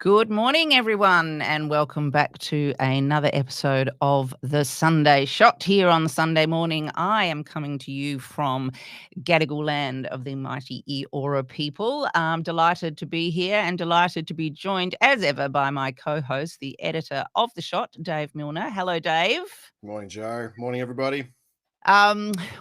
Good morning, everyone, and welcome back to another episode of The Sunday Shot here on the Sunday morning. I am coming to you from Gadigal land of the mighty Eora people. I'm delighted to be here and delighted to be joined, as ever, by my co-host, the editor of The Shot, Dave Milner. Hello, Dave. Morning, Joe. Morning, everybody.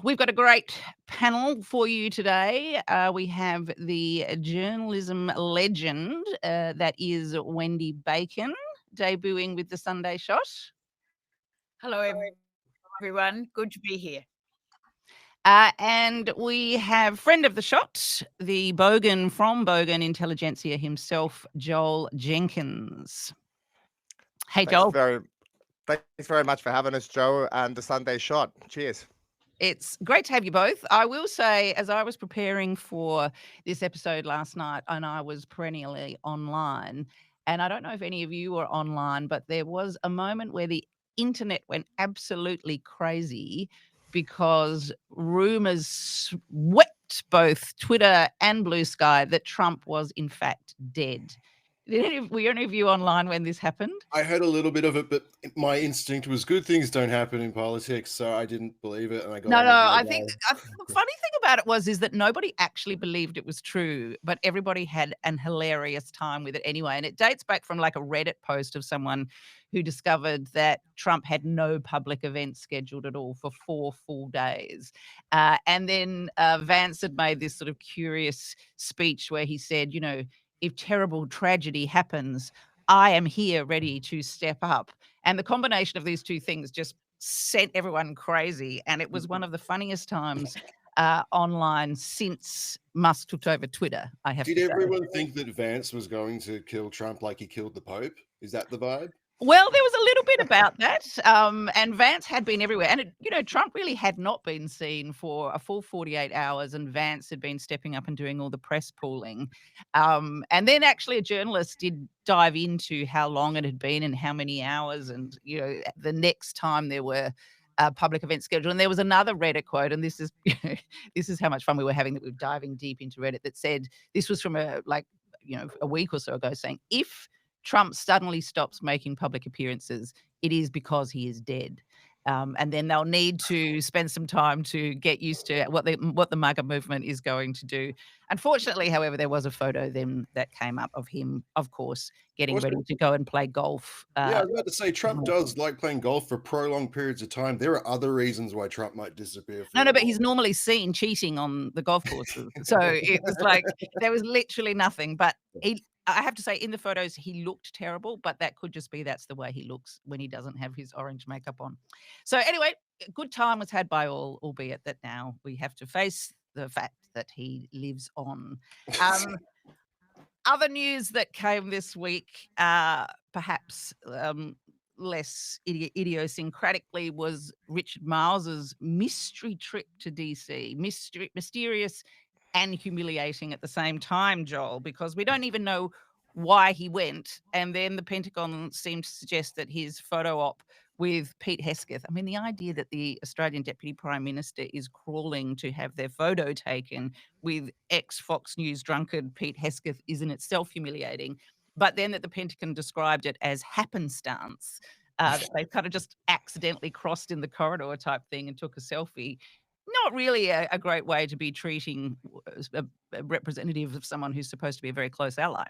We've got a great panel for you today. We have the journalism legend that is Wendy Bacon, debuting with the Sunday Shot. Hello, everyone. Good to be here. And we have friend of the shot, the Bogan from Bogan Intelligentsia himself, Joel Jenkins. Hey, Joel. Thanks very much for having us, Joe, and the Sunday Shot. Cheers. It's great to have you both. I will say, as I was preparing for this episode last night, and I was perennially online, and I don't know if any of you were online, but there was a moment where the internet went absolutely crazy because rumors swept both Twitter and Blue Sky that Trump was in fact dead. Were any of you online when this happened? I heard a little bit of it, but my instinct was good things don't happen in politics, so I didn't believe it. And I got I think the funny thing about it is that nobody actually believed it was true, but everybody had an hilarious time with it anyway. And it dates back from like a Reddit post of someone who discovered that Trump had no public events scheduled at all for 4 full days. And then Vance had made this sort of curious speech where he said, you know, if terrible tragedy happens, I am here ready to step up. And the combination of these two things just sent everyone crazy. And it was one of the funniest times online since Musk took over Twitter, I have to say. Did everyone think that Vance was going to kill Trump like he killed the Pope? Is that the vibe? Well, there was a little bit about that, and Vance had been everywhere. And, Trump really had not been seen for a full 48 hours, and Vance had been stepping up and doing all the press pooling. And then actually a journalist did dive into how long it had been and how many hours, and, the next time there were public events scheduled. And there was another Reddit quote, and this is this is how much fun we were having, that we were diving deep into Reddit, that said, this was from a week or so ago, saying, if Trump suddenly stops making public appearances, it is because he is dead. And then they'll need to spend some time to get used to what the MAGA movement is going to do. Unfortunately, however, there was a photo then that came up of him, of course, getting ready to go and play golf. Yeah, I was about to say, Trump does like playing golf for prolonged periods of time. There are other reasons why Trump might disappear. No, but he's normally seen cheating on the golf courses. So it was like, there was literally nothing. But I have to say, in the photos, he looked terrible, but that could just be that's the way he looks when he doesn't have his orange makeup on. So anyway, a good time was had by all, albeit that now we have to face the fact that he lives on. Other news that came this week, perhaps less idiosyncratically, was Richard Miles's mystery trip to DC. Mysterious and humiliating at the same time, Joel, because we don't even know why he went. And then the Pentagon seemed to suggest that his photo op with Pete Hesketh, I mean, the idea that the Australian Deputy Prime Minister is crawling to have their photo taken with ex-Fox News drunkard Pete Hesketh is in itself humiliating. But then that the Pentagon described it as happenstance. They kind of just accidentally crossed in the corridor type thing and took a selfie. Not really a great way to be treating a representative of someone who's supposed to be a very close ally.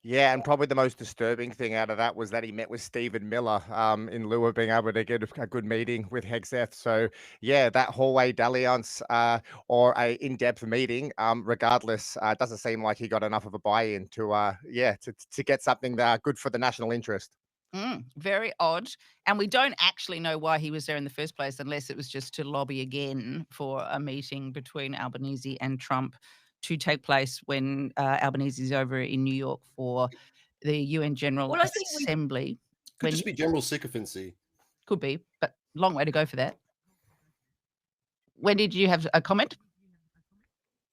Yeah, and probably the most disturbing thing out of that was that he met with Stephen Miller in lieu of being able to get a good meeting with Hegseth. So, yeah, that hallway dalliance or a in-depth meeting, regardless, doesn't seem like he got enough of a buy-in to get something good for the national interest. Very odd. And we don't actually know why he was there in the first place, unless it was just to lobby again for a meeting between Albanese and Trump to take place when Albanese is over in New York for the UN General Assembly. Could just be general sycophancy. Could be, but long way to go for that. Wendy, did you have a comment?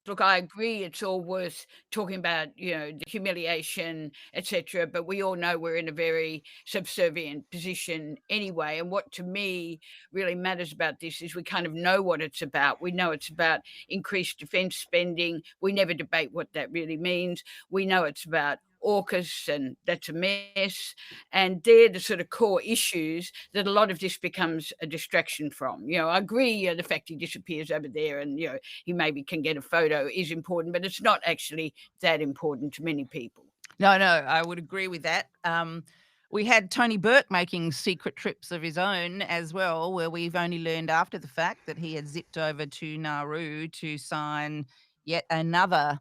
Look, I agree. It's all worth talking about, the humiliation, etc. But we all know we're in a very subservient position anyway. And what to me really matters about this is we kind of know what it's about. We know it's about increased defence spending. We never debate what that really means. We know it's about AUKUS, and that's a mess. And they're the sort of core issues that a lot of this becomes a distraction from. I agree the fact he disappears over there and, he maybe can get a photo is important, but it's not actually that important to many people. No, I would agree with that. We had Tony Burke making secret trips of his own as well, where we've only learned after the fact that he had zipped over to Nauru to sign yet another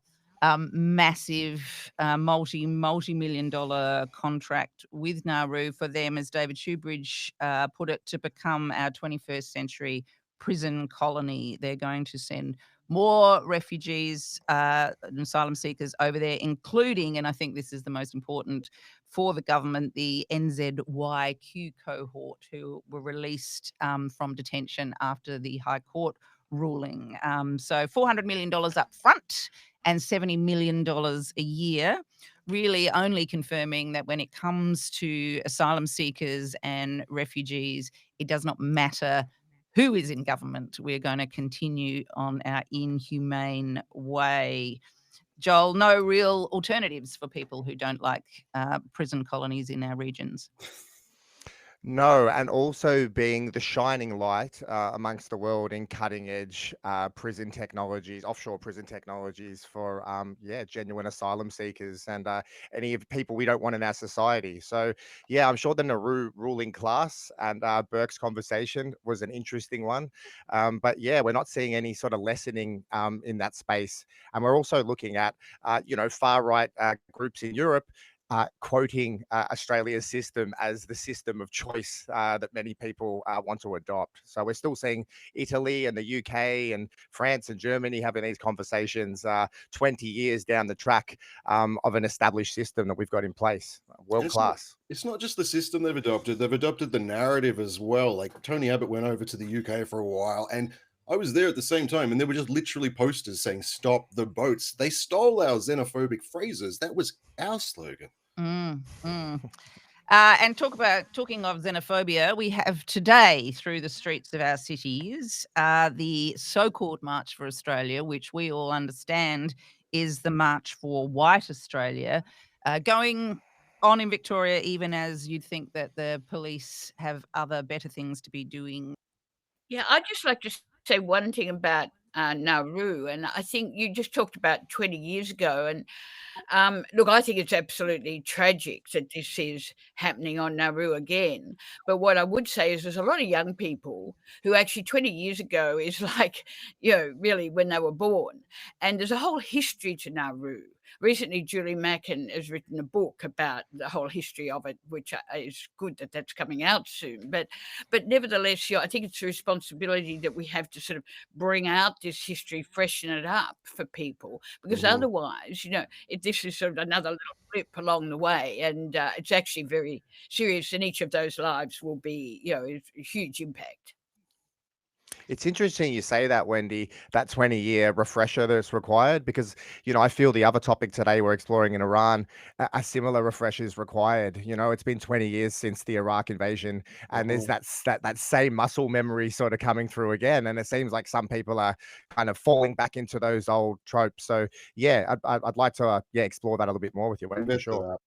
massive multi-million dollar contract with Nauru for them, as David Shoebridge put it, to become our 21st century prison colony. They're going to send more refugees and asylum seekers over there, including, and I think this is the most important for the government, the NZYQ cohort who were released from detention after the High Court ruling. So $400 million up front and $70 million a year, really only confirming that when it comes to asylum seekers and refugees, it does not matter who is in government. We're going to continue on our inhumane way. Joel, no real alternatives for people who don't like prison colonies in our regions. No, and also being the shining light amongst the world in cutting edge prison technologies, offshore prison technologies for, genuine asylum seekers and any of people we don't want in our society. So, yeah, I'm sure the Naru ruling class and Burke's conversation was an interesting one. But yeah, we're not seeing any sort of lessening in that space. And we're also looking at, far right groups in Europe quoting Australia's system as the system of choice that many people want to adopt. So we're still seeing Italy and the UK and France and Germany having these conversations 20 years down the track of an established system that we've got in place, world class. It's not just the system they've adopted the narrative as well. Like Tony Abbott went over to the UK for a while, and I was there at the same time, and there were just literally posters saying "Stop the boats." They stole our xenophobic phrases. That was our slogan. And talking of xenophobia, we have today through the streets of our cities the so-called March for Australia, which we all understand is the March for White Australia, going on in Victoria, even as you'd think that the police have other better things to be doing. Yeah, I'd just like to say one thing about Nauru, and I think you just talked about 20 years ago, and look, I think it's absolutely tragic that this is happening on Nauru again. But what I would say is there's a lot of young people who actually 20 years ago is like, really when they were born. And there's a whole history to Nauru. Recently, Julie Mackin has written a book about the whole history of it, which is good that that's coming out soon. But nevertheless, I think it's a responsibility that we have to sort of bring out this history, freshen it up for people, because otherwise, this is sort of another little blip along the way, and it's actually very serious, and each of those lives will be, a huge impact. It's interesting you say that, Wendy, that 20-year refresher that's required, because, I feel the other topic today we're exploring in Iran, a similar refresher is required. It's been 20 years since the Iraq invasion, and there's that same muscle memory sort of coming through again. And it seems like some people are kind of falling back into those old tropes. So, yeah, I'd like to explore that a little bit more with you, Wendy, for sure.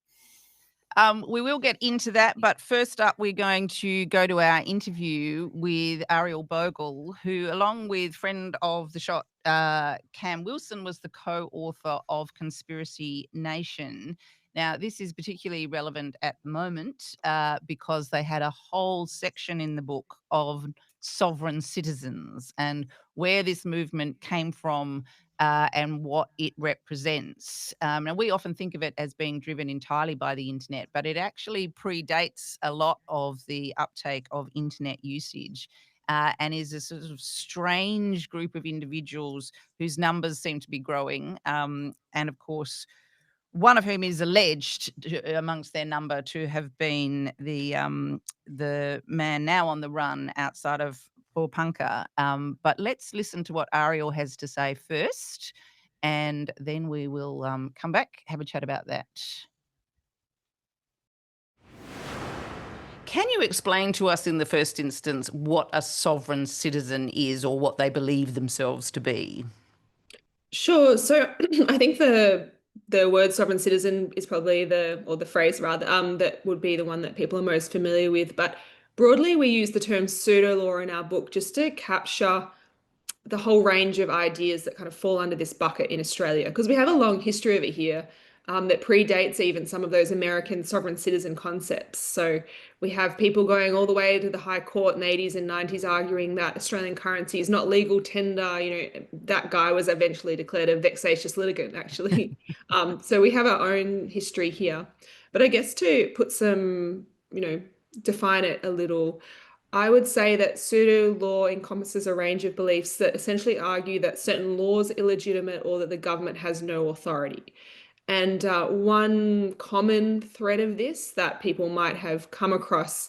We will get into that, but first up, we're going to go to our interview with Ariel Bogle, who, along with friend of the shot, Cam Wilson, was the co-author of Conspiracy Nation. Now, this is particularly relevant at the moment because they had a whole section in the book of sovereign citizens and where this movement came from and what it represents. Now, we often think of it as being driven entirely by the internet, but it actually predates a lot of the uptake of internet usage. And is a sort of strange group of individuals whose numbers seem to be growing. And of course, one of whom is alleged amongst their number to have been the man now on the run outside of Borpunka. But let's listen to what Ariel has to say first, and then we will come back, have a chat about that. Can you explain to us in the first instance what a sovereign citizen is, or what they believe themselves to be? Sure. So I think the the word sovereign citizen is probably or the phrase rather, that would be the one that people are most familiar with. But broadly, we use the term pseudo law in our book just to capture the whole range of ideas that kind of fall under this bucket in Australia, because we have a long history over here that predates even some of those American sovereign citizen concepts. So we have people going all the way to the High Court in the 80s and 90s arguing that Australian currency is not legal tender. That guy was eventually declared a vexatious litigant, actually. So we have our own history here. But I guess to put some, define it a little, I would say that pseudo law encompasses a range of beliefs that essentially argue that certain laws are illegitimate or that the government has no authority. And one common thread of this that people might have come across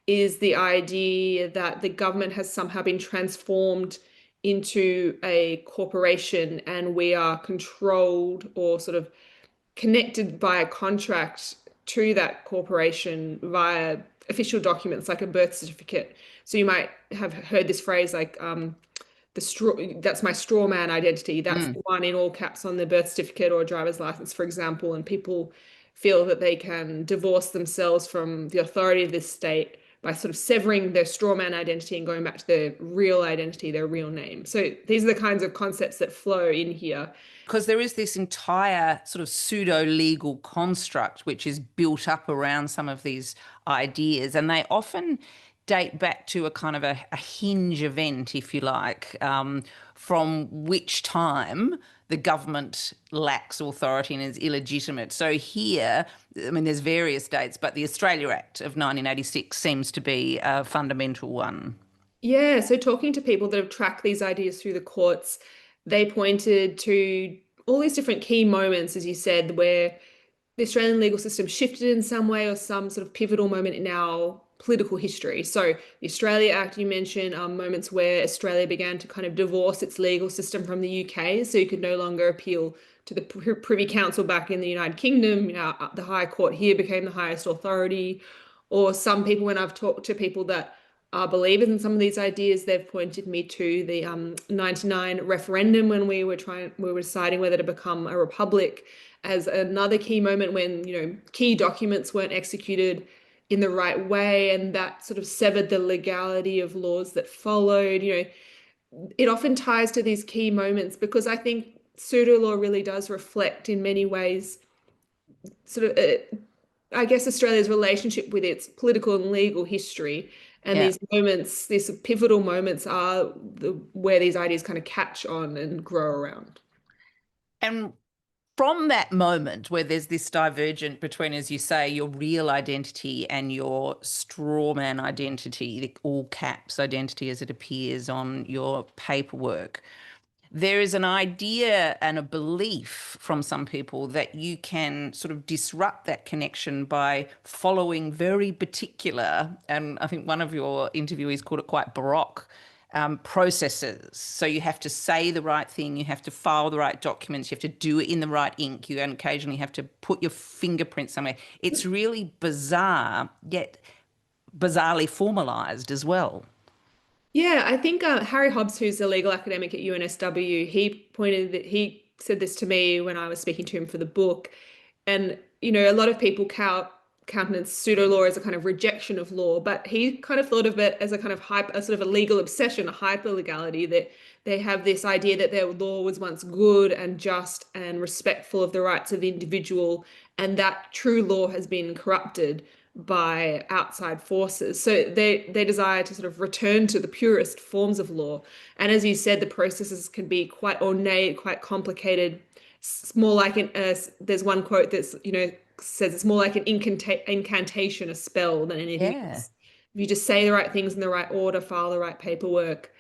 is the idea that the government has somehow been transformed into a corporation and we are controlled or sort of connected by a contract to that corporation via official documents like a birth certificate. So you might have heard this phrase like that's my straw man identity. That's the one in all caps on the birth certificate or driver's license, for example. And people feel that they can divorce themselves from the authority of this state by sort of severing their straw man identity and going back to their real identity, their real name. So these are the kinds of concepts that flow in here. Because there is this entire sort of pseudo-legal construct which is built up around some of these ideas, and they often date back to a kind of a hinge event, if you like, from which time the government lacks authority and is illegitimate. So here, I mean, there's various dates, but the Australia Act of 1986 seems to be a fundamental one. Yeah, so talking to people that have tracked these ideas through the courts, they pointed to all these different key moments, as you said, where the Australian legal system shifted in some way or some sort of pivotal moment in our political history. So the Australia Act, you mentioned, moments where Australia began to kind of divorce its legal system from the UK, so you could no longer appeal to the Privy Council back in the United Kingdom. The High Court here became the highest authority. Or some people, when I've talked to people that are believers in some of these ideas, they've pointed me to the 99 referendum when we were deciding whether to become a republic as another key moment when, key documents weren't executed in the right way, and that sort of severed the legality of laws that followed. It often ties to these key moments because I think pseudo law really does reflect in many ways sort of, I guess, Australia's relationship with its political and legal history. And these moments, these pivotal moments are where these ideas kind of catch on and grow around. And from that moment where there's this divergent between, as you say, your real identity and your straw man identity, the all caps identity as it appears on your paperwork, there is an idea and a belief from some people that you can sort of disrupt that connection by following very particular, and I think one of your interviewees called it quite baroque, processes. So you have to say the right thing, you have to file the right documents, you have to do it in the right ink, you occasionally have to put your fingerprint somewhere. It's really bizarre, yet bizarrely formalised as well. Yeah, I think Harry Hobbs, who's a legal academic at UNSW, he said this to me when I was speaking to him for the book. And, a lot of people countenance pseudo law as a kind of rejection of law, but he kind of thought of it as a kind of a sort of a legal obsession, a hyper legality, that they have this idea that their law was once good and just and respectful of the rights of the individual, and that true law has been corrupted by outside forces. So they desire to sort of return to the purest forms of law. And as you said, the processes can be quite ornate, quite complicated. It's more like there's one quote that's, says it's more like an incantation, a spell than anything else. If you just say the right things in the right order, file the right paperwork,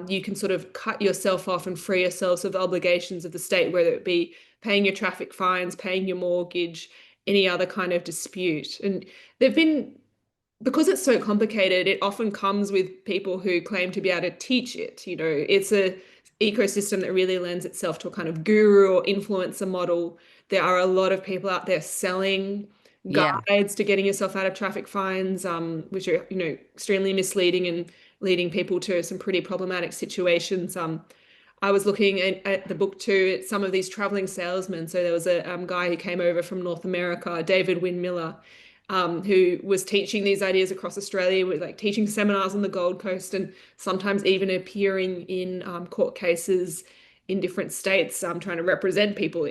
you can sort of cut yourself off and free yourselves of the obligations of the state, whether it be paying your traffic fines, paying your mortgage, any other kind of dispute. And because it's so complicated, it often comes with people who claim to be able to teach it. It's a ecosystem that really lends itself to a kind of guru or influencer model. There are a lot of people out there selling guides to getting yourself out of traffic fines, which are, extremely misleading and leading people to some pretty problematic situations. I was looking at the book too, at some of these traveling salesmen. So there was a guy who came over from North America, David Wynne-Miller, who was teaching these ideas across Australia, with like teaching seminars on the Gold Coast, and sometimes even appearing in court cases in different states, trying to represent people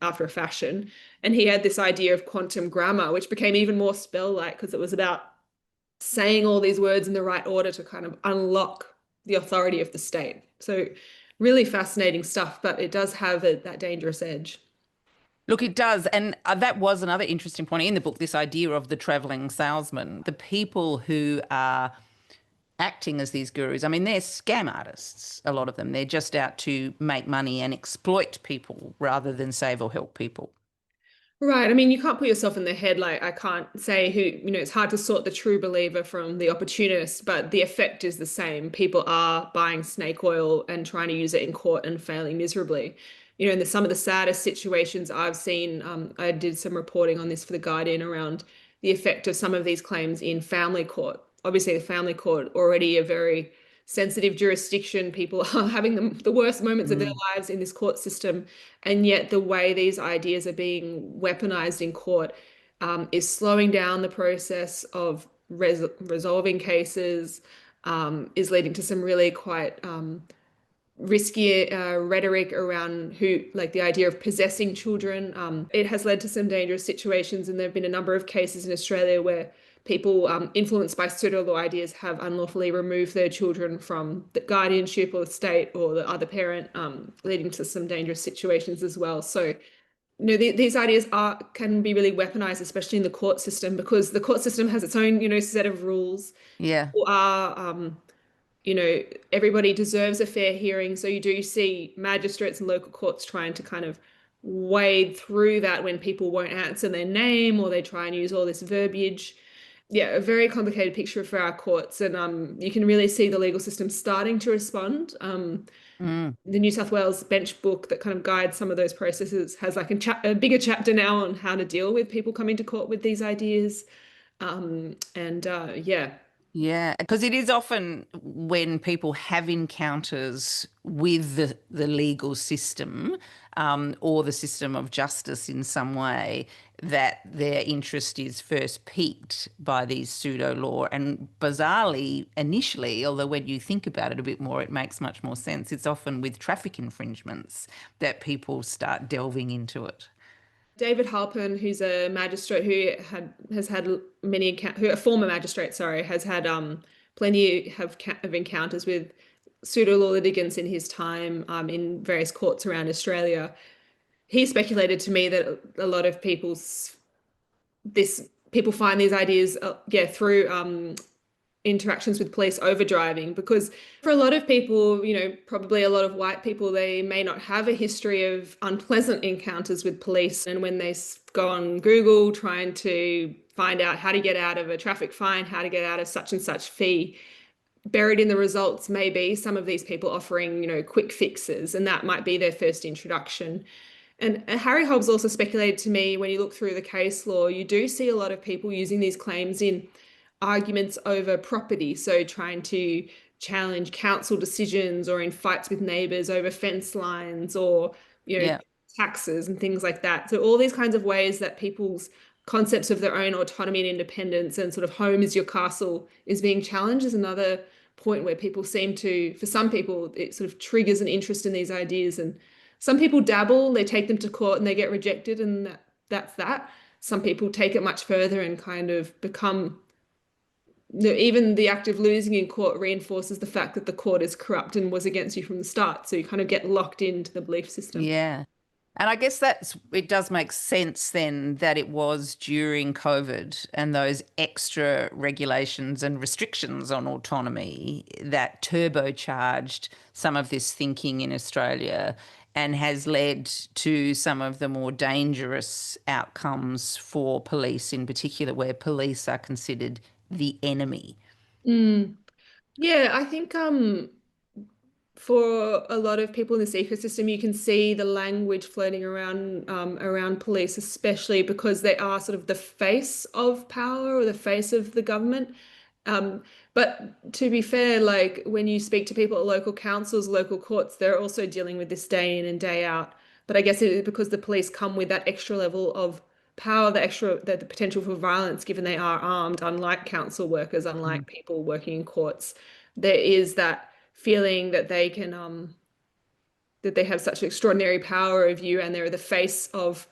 after a fashion. And he had this idea of quantum grammar, which became even more spell-like because it was about saying all these words in the right order to kind of unlock the authority of the state. So really fascinating stuff, but it does have that dangerous edge. Look, it does. And that was another interesting point in the book, this idea of the traveling salesman, the people who are acting as these gurus. I mean, they're scam artists, a lot of them. They're just out to make money and exploit people rather than save or help people. Right. I mean, you can't put yourself in their head. Like, I can't say who, it's hard to sort the true believer from the opportunist, but the effect is the same. People are buying snake oil and trying to use it in court and failing miserably. In some of the saddest situations I've seen, I did some reporting on this for The Guardian around the effect of some of these claims in family court. Obviously, the family court already a very sensitive jurisdiction. People are having the worst moments of their lives in this court system. And yet the way these ideas are being weaponized in court is slowing down the process of resolving cases, is leading to some really quite risky rhetoric around like the idea of possessing children. It has led to some dangerous situations, and there have been a number of cases in Australia where people influenced by pseudo-law ideas have unlawfully removed their children from the guardianship or the state or the other parent, leading to some dangerous situations as well. So, these ideas can be really weaponized, especially in the court system, because the court system has its own, set of rules. Yeah. People are, everybody deserves a fair hearing. So you do see magistrates and local courts trying to kind of wade through that when people won't answer their name or they try and use all this verbiage. Yeah, a very complicated picture for our courts, and you can really see the legal system starting to respond. The New South Wales bench book that kind of guides some of those processes has like a bigger chapter now on how to deal with people coming to court with these ideas. Yeah. Yeah, because it is often when people have encounters with the legal system or the system of justice in some way that their interest is first piqued by these pseudo law. And bizarrely, initially, although when you think about it a bit more, it makes much more sense. It's often with traffic infringements that people start delving into it. David Halpern, who's a magistrate has had a former magistrate, sorry, has had plenty of encounters with pseudo law litigants in his time in various courts around Australia. He speculated to me that a lot of people find these ideas through interactions with police overdriving, because for a lot of people, probably a lot of white people, they may not have a history of unpleasant encounters with police. And when they go on Google trying to find out how to get out of a traffic fine, how to get out of such and such fee, buried in the results may be some of these people offering, quick fixes, and that might be their first introduction. And Harry Hobbs also speculated to me, when you look through the case law, you do see a lot of people using these claims in arguments over property, so trying to challenge council decisions or in fights with neighbors over fence lines or taxes and things like that. So all these kinds of ways that people's concepts of their own autonomy and independence and sort of home is your castle is being challenged is another point where people seem to, for some people, it sort of triggers an interest in these ideas. And some people dabble, they take them to court and they get rejected, and that's that. Some people take it much further and kind of become, even the act of losing in court reinforces the fact that the court is corrupt and was against you from the start. So you kind of get locked into the belief system. Yeah. And I guess it does make sense then that it was during COVID and those extra regulations and restrictions on autonomy that turbocharged some of this thinking in Australia and has led to some of the more dangerous outcomes for police in particular, where police are considered the enemy. Yeah, I think for a lot of people in this ecosystem, you can see the language floating around police, especially because they are sort of the face of power or the face of the government. But to be fair, like when you speak to people at local councils, local courts, they're also dealing with this day in and day out. But I guess it is because the police come with that extra level of power, the potential for violence, given they are armed, unlike council workers, unlike people working in courts. There is that feeling that they can that they have such extraordinary power of you, and they're the face of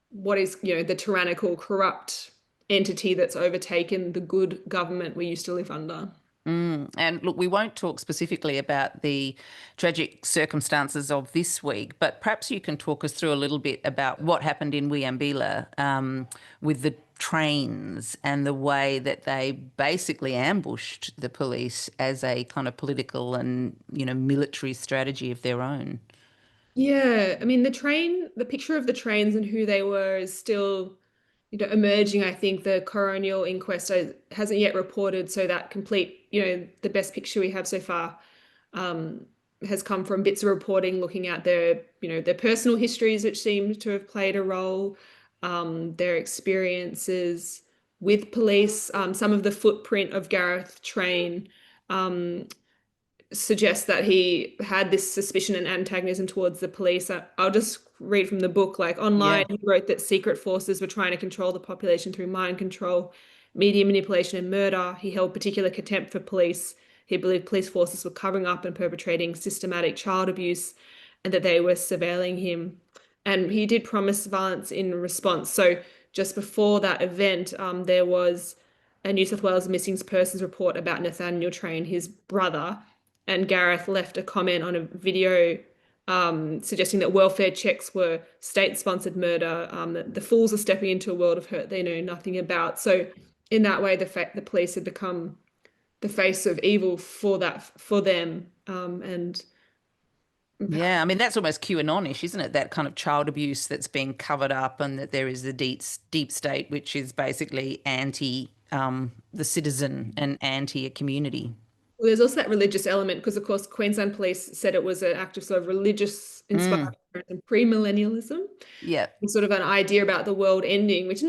what is, the tyrannical, corrupt entity that's overtaken the good government we used to live under. And look, we won't talk specifically about the tragic circumstances of this week, but perhaps you can talk us through a little bit about what happened in Wiambila with the trains and the way that they basically ambushed the police as a kind of political and, military strategy of their own. Yeah, I mean the picture of the trains and who they were is still, emerging. I think the coronial inquest hasn't yet reported, so that complete, the best picture we have so far has come from bits of reporting looking at their personal histories, which seem to have played a role, their experiences with police, some of the footprint of Gareth Train. Suggests that he had this suspicion and antagonism towards the police. I'll just read from the book. Like online, he wrote that secret forces were trying to control the population through mind control, media manipulation, and murder. He held particular contempt for police. He believed police forces were covering up and perpetrating systematic child abuse, and that they were surveilling him. And he did promise violence in response. So just before that event, there was a New South Wales missing persons report about Nathaniel Train, his brother, and Gareth left a comment on a video suggesting that welfare checks were state-sponsored murder, that the fools are stepping into a world of hurt they know nothing about. So in that way, the police had become the face of evil for them. Yeah, I mean, that's almost QAnon-ish, isn't it? That kind of child abuse that's being covered up, and that there is the deep state, which is basically anti the citizen and anti a community. Well, there's also that religious element because, of course, Queensland Police said it was an act of sort of religious inspired and pre-millennialism. Yeah. And sort of an idea about the world ending, which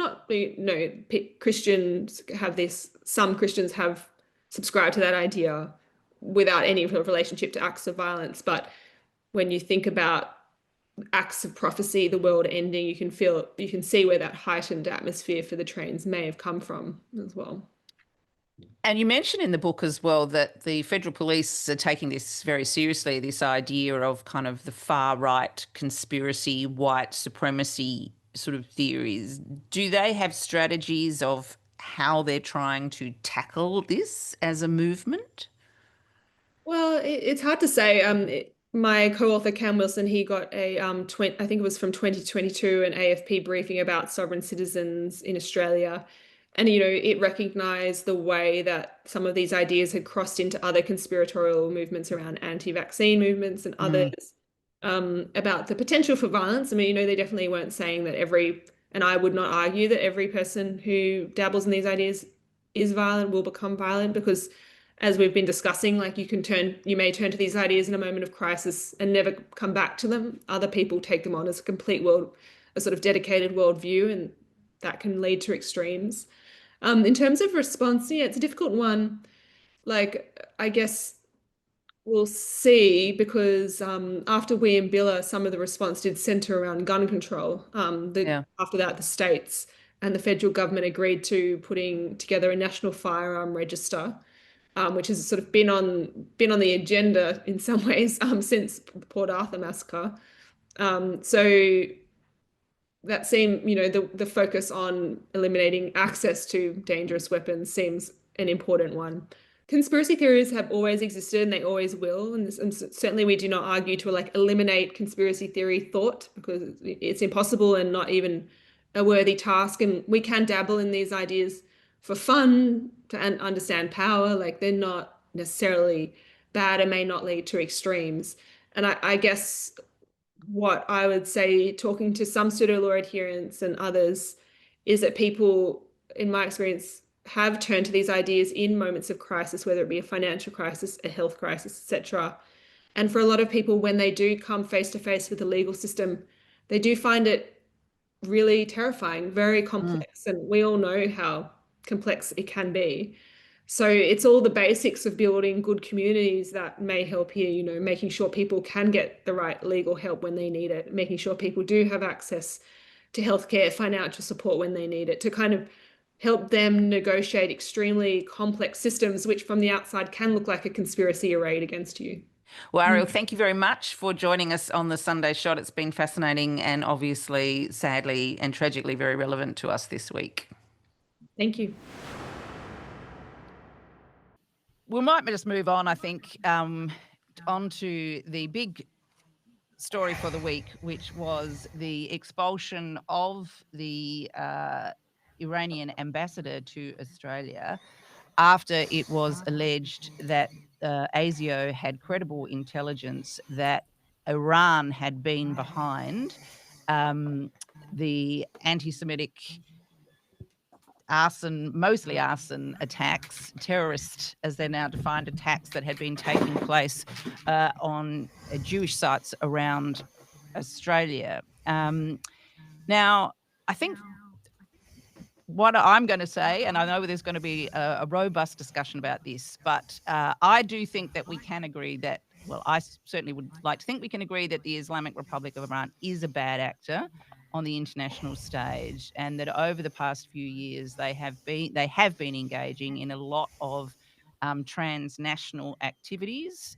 Christians have this, some Christians have subscribed to that idea without any relationship to acts of violence. But when you think about acts of prophecy, the world ending, you can see where that heightened atmosphere for the trains may have come from as well. And you mentioned in the book as well that the federal police are taking this very seriously, this idea of kind of the far right conspiracy, white supremacy sort of theories. Do they have strategies of how they're trying to tackle this as a movement? Well, it's hard to say. My co-author Cam Wilson, he got a I think it was from 2022, an AFP briefing about sovereign citizens in Australia. And, it recognized the way that some of these ideas had crossed into other conspiratorial movements around anti-vaccine movements and others, about the potential for violence. I mean, they definitely weren't saying that and I would not argue that every person who dabbles in these ideas is violent, will become violent, because as we've been discussing, like you may turn to these ideas in a moment of crisis and never come back to them. Other people take them on as a sort of dedicated worldview, and that can lead to extremes. In terms of response, yeah, it's a difficult one. Like, I guess we'll see, because after Wiambilla, some of the response did center around gun control. After that, the states and the federal government agreed to putting together a national firearm register, which has sort of been on the agenda in some ways since the Port Arthur massacre. So that seemed, the focus on eliminating access to dangerous weapons seems an important one. Conspiracy theories have always existed and they always will. And certainly we do not argue to eliminate conspiracy theory thought, because it's impossible and not even a worthy task. And we can dabble in these ideas for fun to understand power. Like, they're not necessarily bad and may not lead to extremes. And I guess what I would say, talking to some pseudo-law adherents and others, is that people, in my experience, have turned to these ideas in moments of crisis, whether it be a financial crisis, a health crisis, etc. And for a lot of people, when they do come face to face with the legal system, they do find it really terrifying, very complex. And we all know how complex it can be. So it's all the basics of building good communities that may help here, you know, making sure people can get the right legal help when they need it, making sure people do have access to healthcare, financial support when they need it, to kind of help them negotiate extremely complex systems, which from the outside can look like a conspiracy arrayed against you. Well, Ariel, thank you very much for joining us on the Sunday Shot. It's been fascinating and obviously, sadly and tragically very relevant to us this week. Thank you. We might just move on, I think, onto the big story for the week, which was the expulsion of the Iranian ambassador to Australia after it was alleged that ASIO had credible intelligence that Iran had been behind the anti-Semitic mostly arson attacks, terrorist, as they're now defined, attacks that had been taking place on Jewish sites around Australia. Now, I think what I'm going to say, and I know there's going to be a robust discussion about this, but I do think that we can agree that, well, I certainly would like to think we can agree that the Islamic Republic of Iran is a bad actor on the international stage, and that over the past few years they have been engaging in a lot of transnational activities,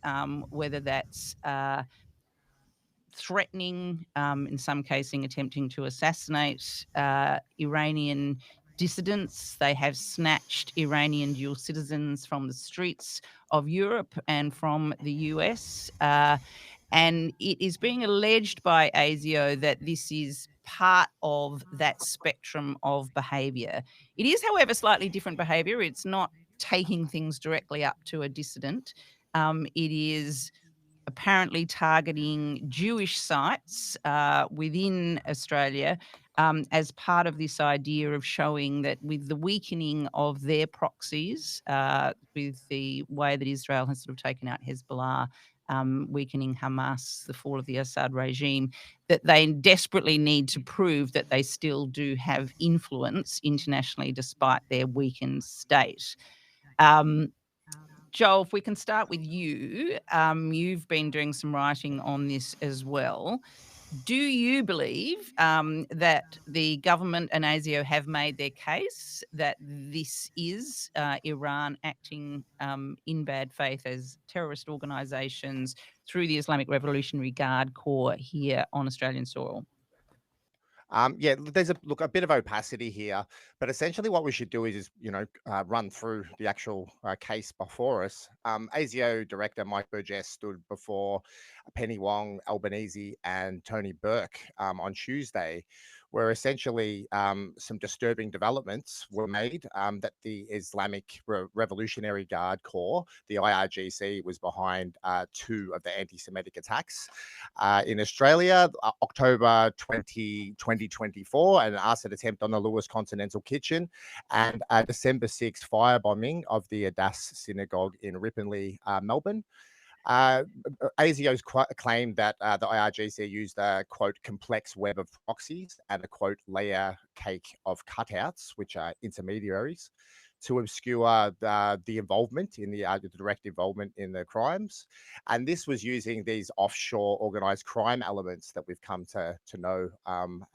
whether that's threatening, in some cases attempting to assassinate Iranian dissidents. They have snatched Iranian dual citizens from the streets of Europe and from the US. And it is being alleged by ASIO that this is part of that spectrum of behaviour. It is, however, slightly different behaviour. It's not taking things directly up to a dissident. It is apparently targeting Jewish sites within Australia as part of this idea of showing that with the weakening of their proxies, with the way that Israel has sort of taken out Hezbollah, weakening Hamas, the fall of the Assad regime, that they desperately need to prove that they still do have influence internationally despite their weakened state. Joel, if we can start with you, you've been doing some writing on this as well. Do you believe that the government and ASIO have made their case that this is Iran acting in bad faith as terrorist organisations through the Islamic Revolutionary Guard Corps here on Australian soil? Yeah, there's a bit of opacity here, but essentially what we should do is run through the actual case before us. ASIO director Mike Burgess stood before Penny Wong, Albanese, and Tony Burke on Tuesday, where essentially some disturbing developments were made that the Islamic Revolutionary Guard Corps, the IRGC, was behind two of the anti-Semitic attacks in Australia, October 2024, an arson attempt on the Lewis Continental Kitchen, and December 6th firebombing of the Adas Synagogue in Ripponlea, Melbourne. ASIO's claimed that the IRGC used a, quote, complex web of proxies and a, quote, layer cake of cutouts, which are intermediaries, to obscure the involvement in the direct involvement in the crimes. And this was using these offshore organized crime elements that we've come to know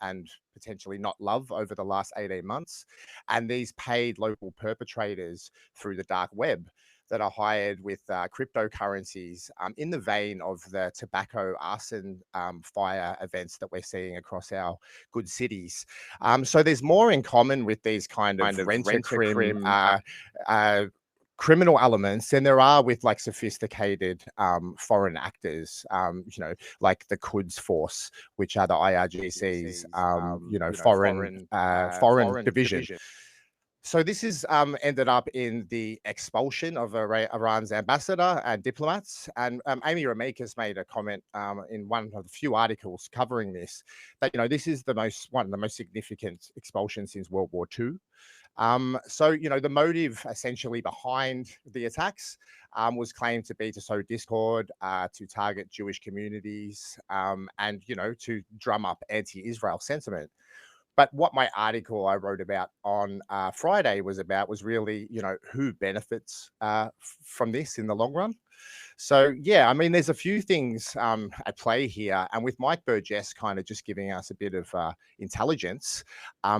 and potentially not love over the last 18 months. And these paid local perpetrators through the dark web that are hired with cryptocurrencies in the vein of the tobacco arson fire events that we're seeing across our good cities. So there's more in common with these kind of rent-a-crim criminal elements than there are with like sophisticated foreign actors, like the Quds Force, which are the IRGC's, foreign division. So this has ended up in the expulsion of Iran's ambassador and diplomats. And Amy Ramika's made a comment in one of the few articles covering this, that, this is one of the most significant expulsions since World War II. So, the motive essentially behind the attacks was claimed to be to sow discord, to target Jewish communities, and, to drum up anti-Israel sentiment. But what my article I wrote about on Friday was really, who benefits from this in the long run. So, yeah, I mean, there's a few things at play here. And with Mike Burgess kind of just giving us a bit of intelligence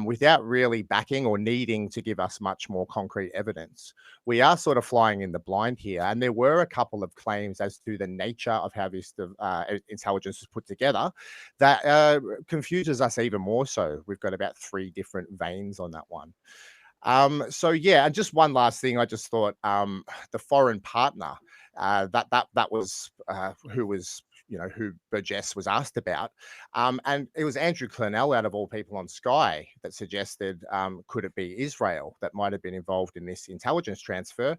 without really backing or needing to give us much more concrete evidence, we are sort of flying in the blind here. And there were a couple of claims as to the nature of how this intelligence was put together that confuses us even more so. We've got about 3 different veins on that one. So yeah, and just one last thing, I just thought the foreign partner that was who was who Burgess was asked about, and it was Andrew Clennell out of all people on Sky that suggested could it be Israel that might have been involved in this intelligence transfer.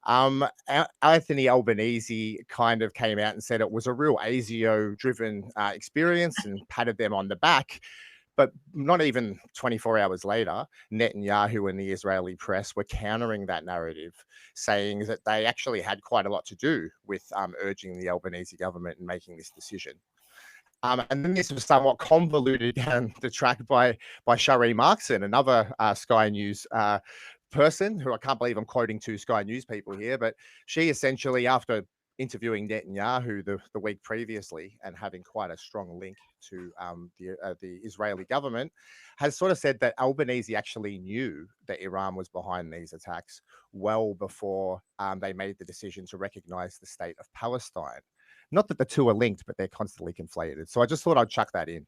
Anthony Albanese kind of came out and said it was a real ASIO-driven experience and patted them on the back. But not even 24 hours later, Netanyahu and the Israeli press were countering that narrative, saying that they actually had quite a lot to do with urging the Albanese government in making this decision. And then this was somewhat convoluted down the track by Shari Markson, another Sky News person who I can't believe I'm quoting 2 Sky News people here, but she essentially, after interviewing Netanyahu the week previously and having quite a strong link to the Israeli government, has sort of said that Albanese actually knew that Iran was behind these attacks well before they made the decision to recognize the state of Palestine. Not that the 2 are linked, but they're constantly conflated. So I just thought I'd chuck that in.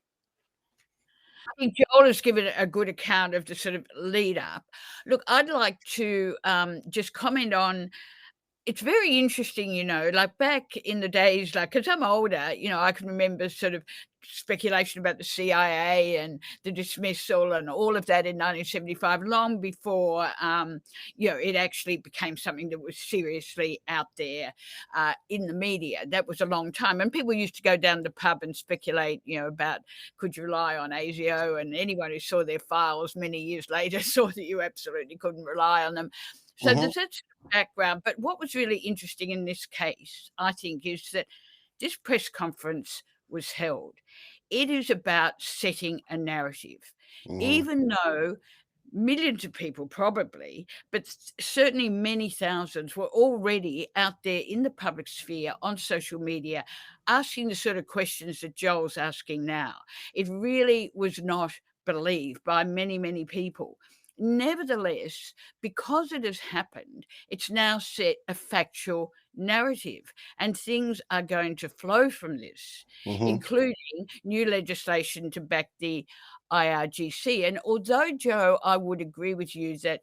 I think Joel has given a good account of the sort of lead up. Look, I'd like to just comment on, it's very interesting, like back in the days, like, because I'm older, I can remember sort of speculation about the CIA and the dismissal and all of that in 1975, long before, it actually became something that was seriously out there in the media. That was a long time. And people used to go down to the pub and speculate, about could you rely on ASIO, and anyone who saw their files many years later saw that you absolutely couldn't rely on them. So there's that sort of background. But what was really interesting in this case, I think, is that this press conference was held. It is about setting a narrative, even though millions of people probably, but certainly many thousands were already out there in the public sphere on social media asking the sort of questions that Joel's asking now. It really was not believed by many, many people. Nevertheless, because it has happened, it's now set a factual narrative, and things are going to flow from this, including new legislation to back the IRGC. And although, Joe, I would agree with you that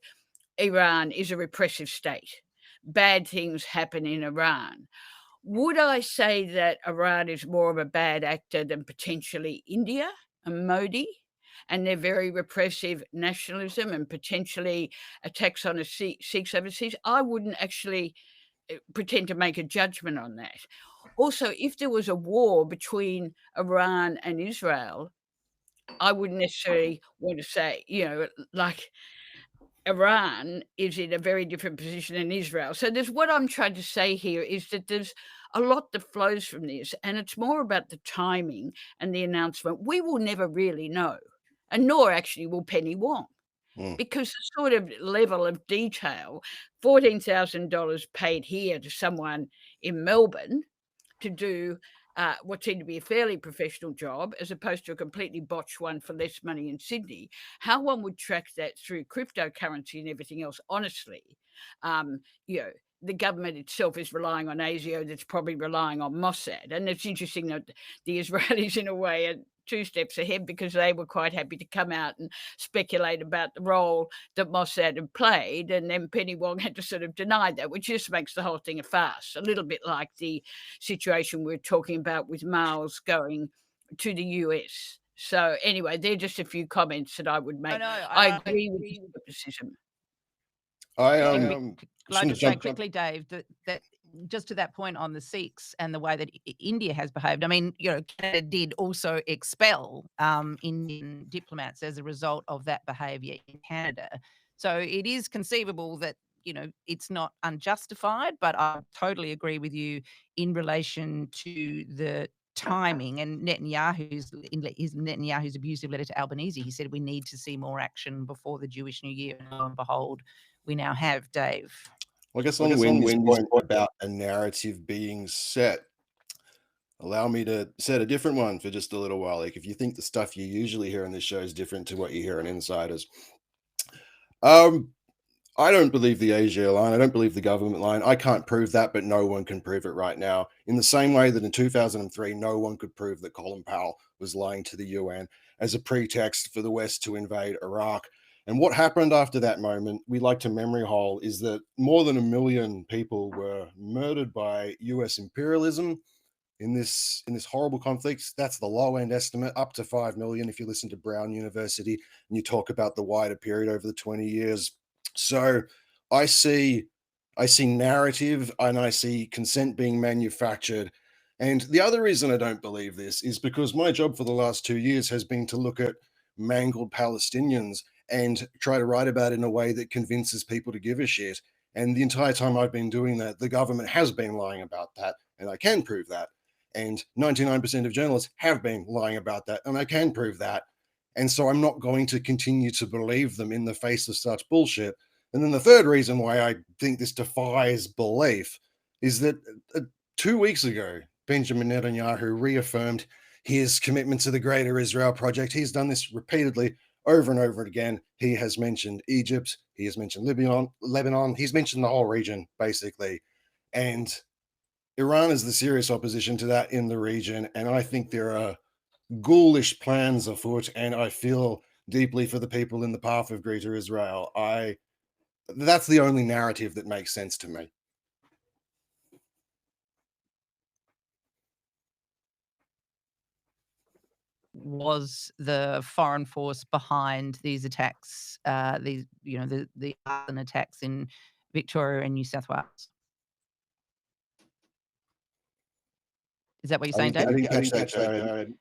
Iran is a repressive state, bad things happen in Iran. Would I say that Iran is more of a bad actor than potentially India and Modi and their very repressive nationalism and potentially attacks on the Sikhs overseas? I wouldn't actually pretend to make a judgment on that. Also, if there was a war between Iran and Israel, I wouldn't necessarily want to say, like Iran is in a very different position than Israel. So there's, what I'm trying to say here is that there's a lot that flows from this, and it's more about the timing and the announcement. We will never really know, and nor actually will Penny Wong, because the sort of level of detail, $14,000 paid here to someone in Melbourne to do what seemed to be a fairly professional job, as opposed to a completely botched one for less money in Sydney. How one would track that through cryptocurrency and everything else, honestly, the government itself is relying on ASIO, that's probably relying on Mossad. And it's interesting that the Israelis, in a way, are 2 steps ahead, because they were quite happy to come out and speculate about the role that Mossad had played, and then Penny Wong had to sort of deny that, which just makes the whole thing a farce, a little bit like the situation we're talking about with Miles going to the US. So anyway, they're just a few comments that I would make. I agree with the skepticism. I like to say quickly, Dave, that just to that point on the Sikhs and the way that India has behaved. I mean, Canada did also expel Indian diplomats as a result of that behaviour in Canada. So it is conceivable that, it's not unjustified, but I totally agree with you in relation to the timing. And Netanyahu's abusive letter to Albanese, he said we need to see more action before the Jewish New Year. And lo and behold, we now have, Dave. Well, I guess on Wendy's point about a narrative being set, allow me to set a different one for just a little while. Like, if you think the stuff you usually hear on this show is different to what you hear on Insiders, I don't believe the Asia line. I don't believe the government line. I can't prove that, but no one can prove it right now. In the same way that in 2003, no one could prove that Colin Powell was lying to the UN as a pretext for the West to invade Iraq. And what happened after that moment, we like to memory hole, is that more than 1 million people were murdered by US imperialism in this horrible conflict. That's the low end estimate, up to 5 million if you listen to Brown University and you talk about the wider period over the 20 years. So I see narrative and I see consent being manufactured. And the other reason I don't believe this is because my job for the last 2 years has been to look at mangled Palestinians and try to write about it in a way that convinces people to give a shit. And the entire time I've been doing that, the government has been lying about that, and I can prove that. And 99% of journalists have been lying about that, and I can prove that. And so I'm not going to continue to believe them in the face of such bullshit. And then the third reason why I think this defies belief is that 2 weeks ago, Benjamin Netanyahu reaffirmed his commitment to the Greater Israel Project. He's done this repeatedly over and over again. He has mentioned Egypt. He has mentioned Lebanon. He's mentioned the whole region, basically. And Iran is the serious opposition to that in the region. And I think there are ghoulish plans afoot, and I feel deeply for the people in the path of Greater Israel. That's the only narrative that makes sense to me. Was the foreign force behind these attacks, the arson attacks in Victoria and New South Wales? Is that what you're saying, Dave? I didn't catch that, Jared.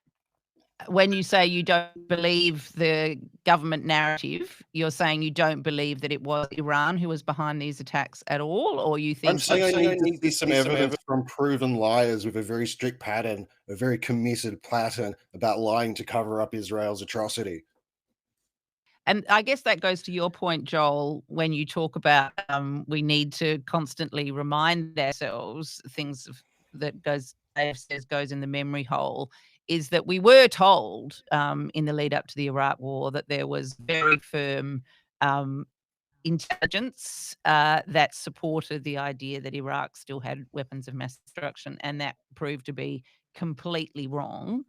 When you say you don't believe the government narrative, you're saying you don't believe that it was Iran who was behind these attacks at all, or you think? I'm saying I need to see some evidence from proven liars with a very strict pattern, a very committed pattern about lying to cover up Israel's atrocity. And I guess that goes to your point, Joel, when you talk about we need to constantly remind ourselves things that Dave says goes in the memory hole, is that we were told in the lead up to the Iraq War that there was very firm intelligence that supported the idea that Iraq still had weapons of mass destruction, and that proved to be completely wrong.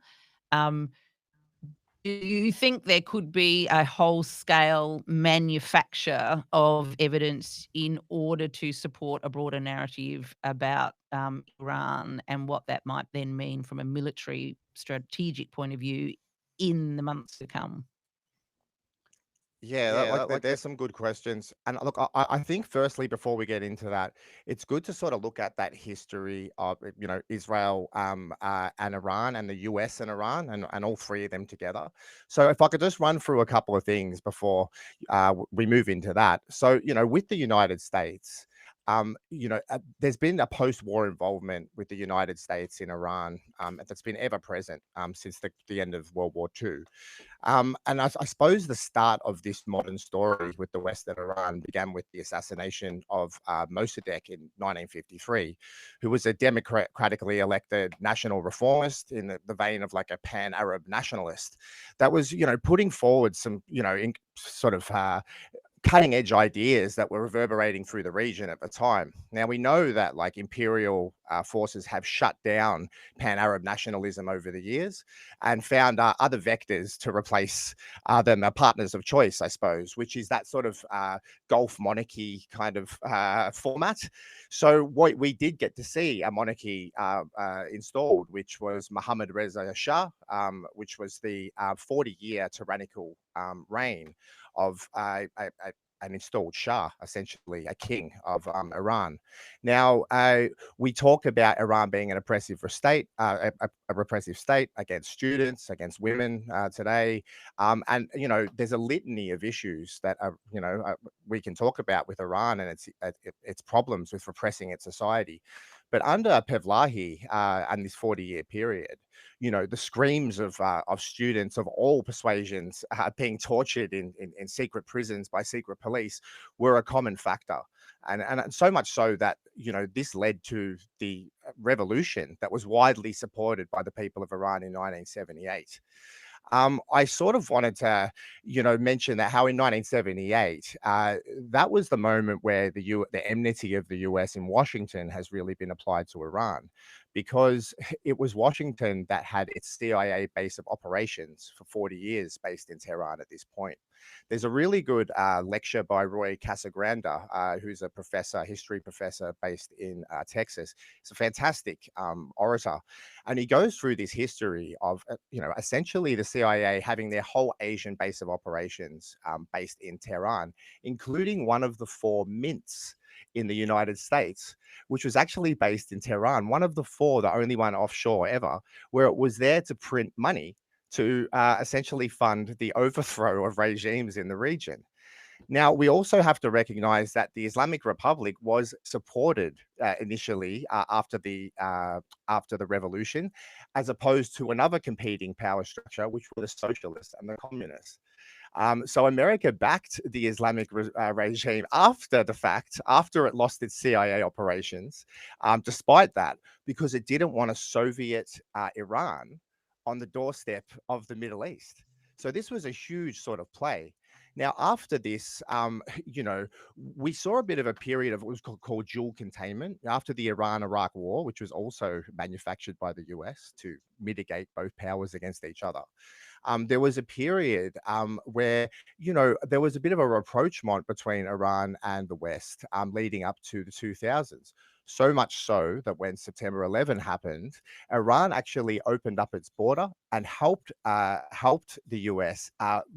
Do you think there could be a whole-scale manufacture of evidence in order to support a broader narrative about Iran and what that might then mean from a military strategic point of view in the months to come? Yeah, there's some good questions. And look, I think firstly, before we get into that, it's good to sort of look at that history of, Israel and Iran, and the US and Iran, and all three of them together. So if I could just run through a couple of things before we move into that. So, with the United States, there's been a post-war involvement with the United States in Iran that's been ever present since the end of World War II. And I suppose the start of this modern story with the West and Iran began with the assassination of Mossadegh in 1953, who was a democratically elected national reformist in the vein of like a pan-Arab nationalist that was, putting forward some, cutting edge ideas that were reverberating through the region at the time. Now, we know that like imperial forces have shut down pan-Arab nationalism over the years and found other vectors to replace them, partners of choice, I suppose, which is that sort of Gulf monarchy kind of format. So what we did get to see a monarchy installed, which was Mohammad Reza Shah, which was the 40-year tyrannical reign of an installed Shah, essentially a king of Iran. Now, we talk about Iran being an oppressive state, a repressive state against students, against women today. And, there's a litany of issues that, we can talk about with Iran and its problems with repressing its society. But under Pevlahi and this 40-year period, the screams of students of all persuasions being tortured in secret prisons by secret police were a common factor. And so much so that, this led to the revolution that was widely supported by the people of Iran in 1978. I sort of wanted to, mention that how in 1978, that was the moment where the enmity of the US in Washington has really been applied to Iran, because it was Washington that had its CIA base of operations for 40 years based in Tehran at this point. There's a really good lecture by Roy Casagranda, who's a history professor based in Texas. He's a fantastic orator. And he goes through this history of, essentially the CIA having their whole Asian base of operations based in Tehran, including one of the 4 mints in the United States, which was actually based in Tehran, one of the 4, the only one offshore ever, where it was there to print money to essentially fund the overthrow of regimes in the region. Now, we also have to recognize that the Islamic Republic was supported initially after the revolution, as opposed to another competing power structure, which were the socialists and the communists. So America backed the Islamic regime after the fact, after it lost its CIA operations, despite that, because it didn't want a Soviet Iran on the doorstep of the Middle East. So this was a huge sort of play. Now, after this, we saw a bit of a period of what was called dual containment after the Iran-Iraq war, which was also manufactured by the US to mitigate both powers against each other. There was a period where, there was a bit of a rapprochement between Iran and the West leading up to the 2000s. So much so that when September 11 happened, Iran actually opened up its border and helped the US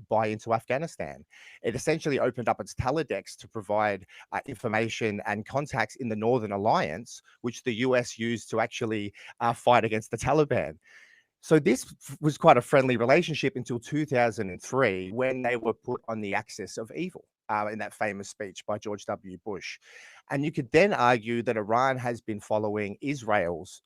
buy into Afghanistan. It essentially opened up its teledex to provide information and contacts in the Northern Alliance, which the US used to actually fight against the Taliban. So this was quite a friendly relationship until 2003, when they were put on the axis of evil in that famous speech by George W. Bush. And you could then argue that Iran has been following Israel's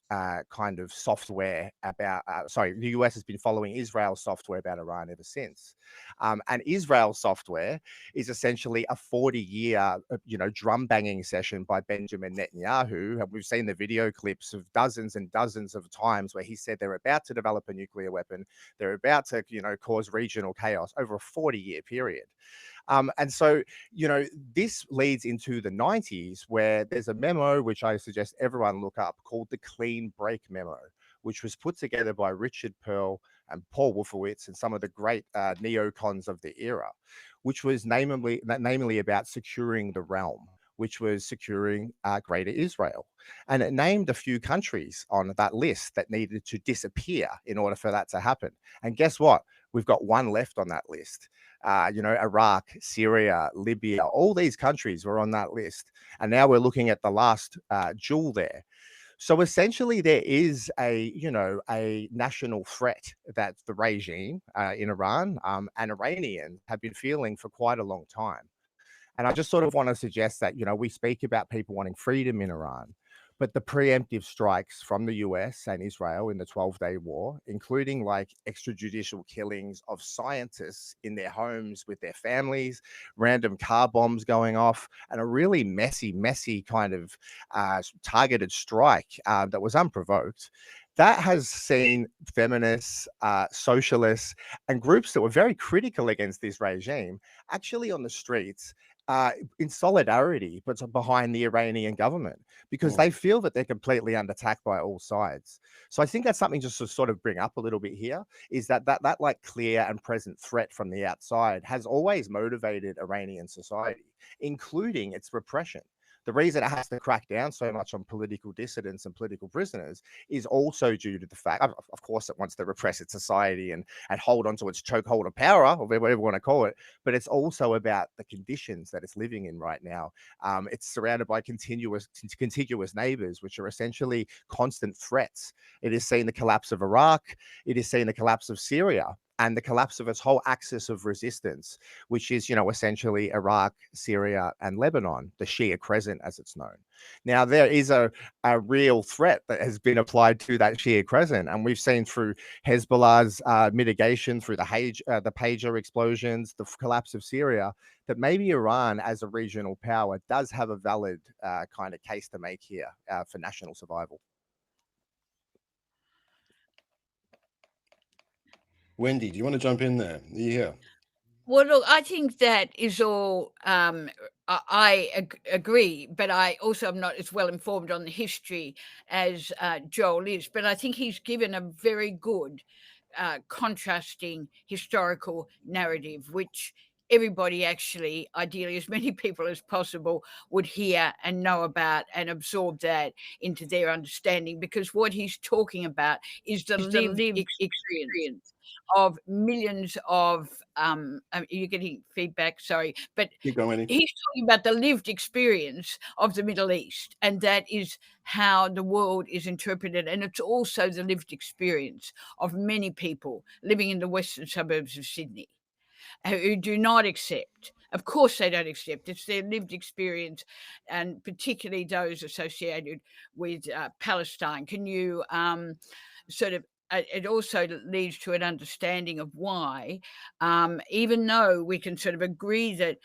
kind of software about, the US has been following Israel's software about Iran ever since. And Israel's software is essentially a 40-year, drum banging session by Benjamin Netanyahu. We've seen the video clips of dozens and dozens of times where he said they're about to develop a nuclear weapon. They're about to, cause regional chaos over a 40-year period. And so, this leads into the 90s, where there's a memo, which I suggest everyone look up, called the Clean Break Memo, which was put together by Richard Perle and Paul Wolfowitz and some of the great neocons of the era, which was namely about securing the realm, which was securing Greater Israel. And it named a few countries on that list that needed to disappear in order for that to happen. And guess what? We've got one left on that list. Iraq, Syria, Libya, all these countries were on that list. And now we're looking at the last jewel there. So essentially, there is a national threat that the regime in Iran and Iranians have been feeling for quite a long time. And I just sort of want to suggest that, we speak about people wanting freedom in Iran, but the preemptive strikes from the US and Israel in the 12-day war, including like extrajudicial killings of scientists in their homes with their families, random car bombs going off, and a really messy kind of targeted strike that was unprovoked. That has seen feminists, socialists, and groups that were very critical against this regime actually on the streets in solidarity, but behind the Iranian government, because they feel that they're completely under attack by all sides. So I think that's something just to sort of bring up a little bit here, is that like clear and present threat from the outside has always motivated Iranian society, including its repression. The reason it has to crack down so much on political dissidents and political prisoners is also due to the fact, of course, it wants to repress its society and hold on to its chokehold of power, or whatever you want to call it. But it's also about the conditions that it's living in right now. It's surrounded by contiguous neighbors, which are essentially constant threats. It has seen the collapse of Iraq. It has seen the collapse of Syria. and the collapse of its whole axis of resistance, which is, essentially Iraq, Syria, and Lebanon, the Shia Crescent, as it's known. Now, there is a real threat that has been applied to that Shia Crescent, and we've seen through Hezbollah's mitigation, through the pager explosions, the collapse of Syria, that maybe Iran, as a regional power, does have a valid kind of case to make here for national survival. Wendy, do you want to jump in there? Yeah. Well, look, I think that is all. I agree, but I also am not as well informed on the history as Joel is. But I think he's given a very good contrasting historical narrative, which everybody actually, ideally, as many people as possible, would hear and know about and absorb that into their understanding, because what he's talking about is the lived experience of millions of you're getting feedback, sorry, but Keep going, Wendy. he's talking about the lived experience of the Middle East, and that is how the world is interpreted. And it's also the lived experience of many people living in the western suburbs of Sydney who do not accept. Of course, they don't accept. It's their lived experience, and particularly those associated with Palestine. Can you sort of it also leads to an understanding of why, even though we can sort of agree that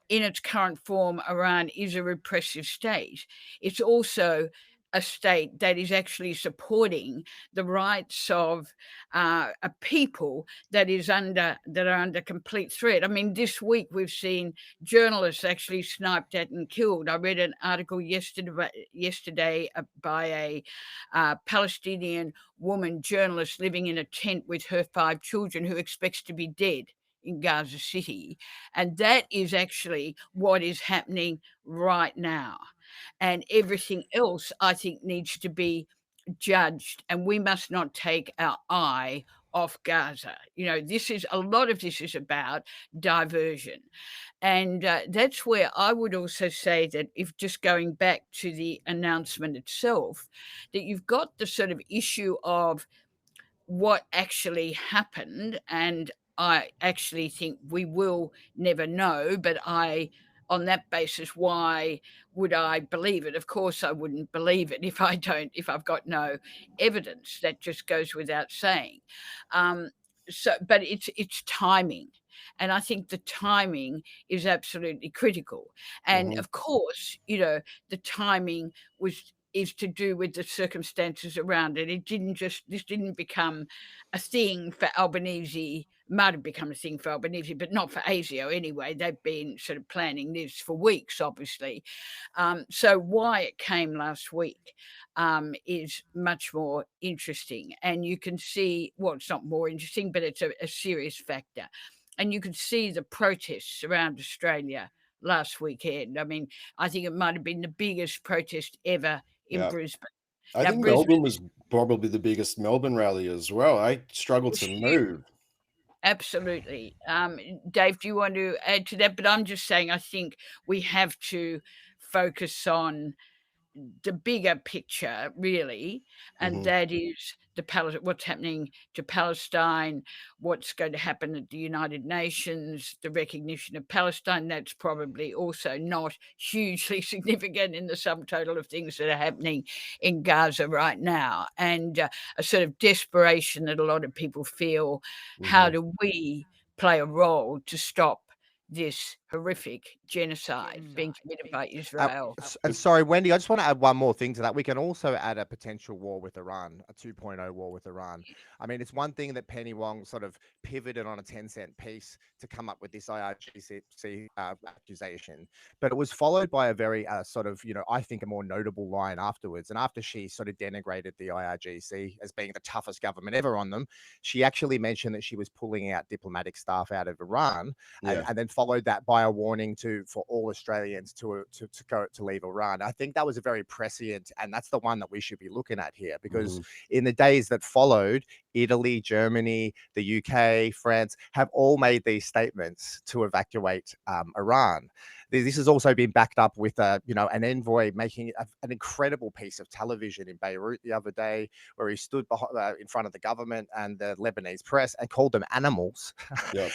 in its current form, Iran is a repressive state, it's also a state that is actually supporting the rights of a people that are under complete threat. I mean, this week we've seen journalists actually sniped at and killed. I read an article yesterday by a Palestinian woman journalist living in a tent with her 5 children who expects to be dead in Gaza City. And that is actually what is happening right now. And everything else, I think, needs to be judged, and we must not take our eye off Gaza. A lot of this is about diversion. And that's where I would also say that, if just going back to the announcement itself, that you've got the sort of issue of what actually happened, and I actually think we will never know, but on that basis, why would I believe it? Of course, I wouldn't believe it if I've got no evidence. That just goes without saying. But it's timing. And I think the timing is absolutely critical. And of course, the timing is to do with the circumstances around it. This didn't become a thing for Albanese. Might have become a thing for Albanese, but not for ASIO anyway. They've been sort of planning this for weeks, obviously. So why it came last week is much more interesting. And you can see, well, it's not more interesting, but it's a serious factor. And you can see the protests around Australia last weekend. I mean, I think it might have been the biggest protest ever in Brisbane. I think Melbourne was probably the biggest Melbourne rally as well. I struggled to move. Absolutely. Dave, do you want to add to that? But I'm just saying, I think we have to focus on the bigger picture, really, and that is what's happening to Palestine, what's going to happen at the United Nations, the recognition of Palestine. That's probably also not hugely significant in the sum total of things that are happening in Gaza right now, and a sort of desperation that a lot of people feel. How do we play a role to stop this horrific genocide being committed by Israel? And sorry, Wendy, I just want to add one more thing to that. We can also add a potential war with Iran, a 2.0 war with Iran. I mean, it's one thing that Penny Wong sort of pivoted on a 10-cent piece to come up with this IRGC accusation, but it was followed by a very sort of, I think a more notable line afterwards. And after she sort of denigrated the IRGC as being the toughest government ever on them, she actually mentioned that she was pulling out diplomatic staff out of Iran, and then followed that by a warning for all Australians to leave Iran. I think that was a very prescient, and that's the one that we should be looking at here, because in the days that followed, Italy, Germany, the UK, France have all made these statements to evacuate Iran. This has also been backed up with an envoy making an incredible piece of television in Beirut the other day, where he stood in front of the government and the Lebanese press and called them animals. Yep.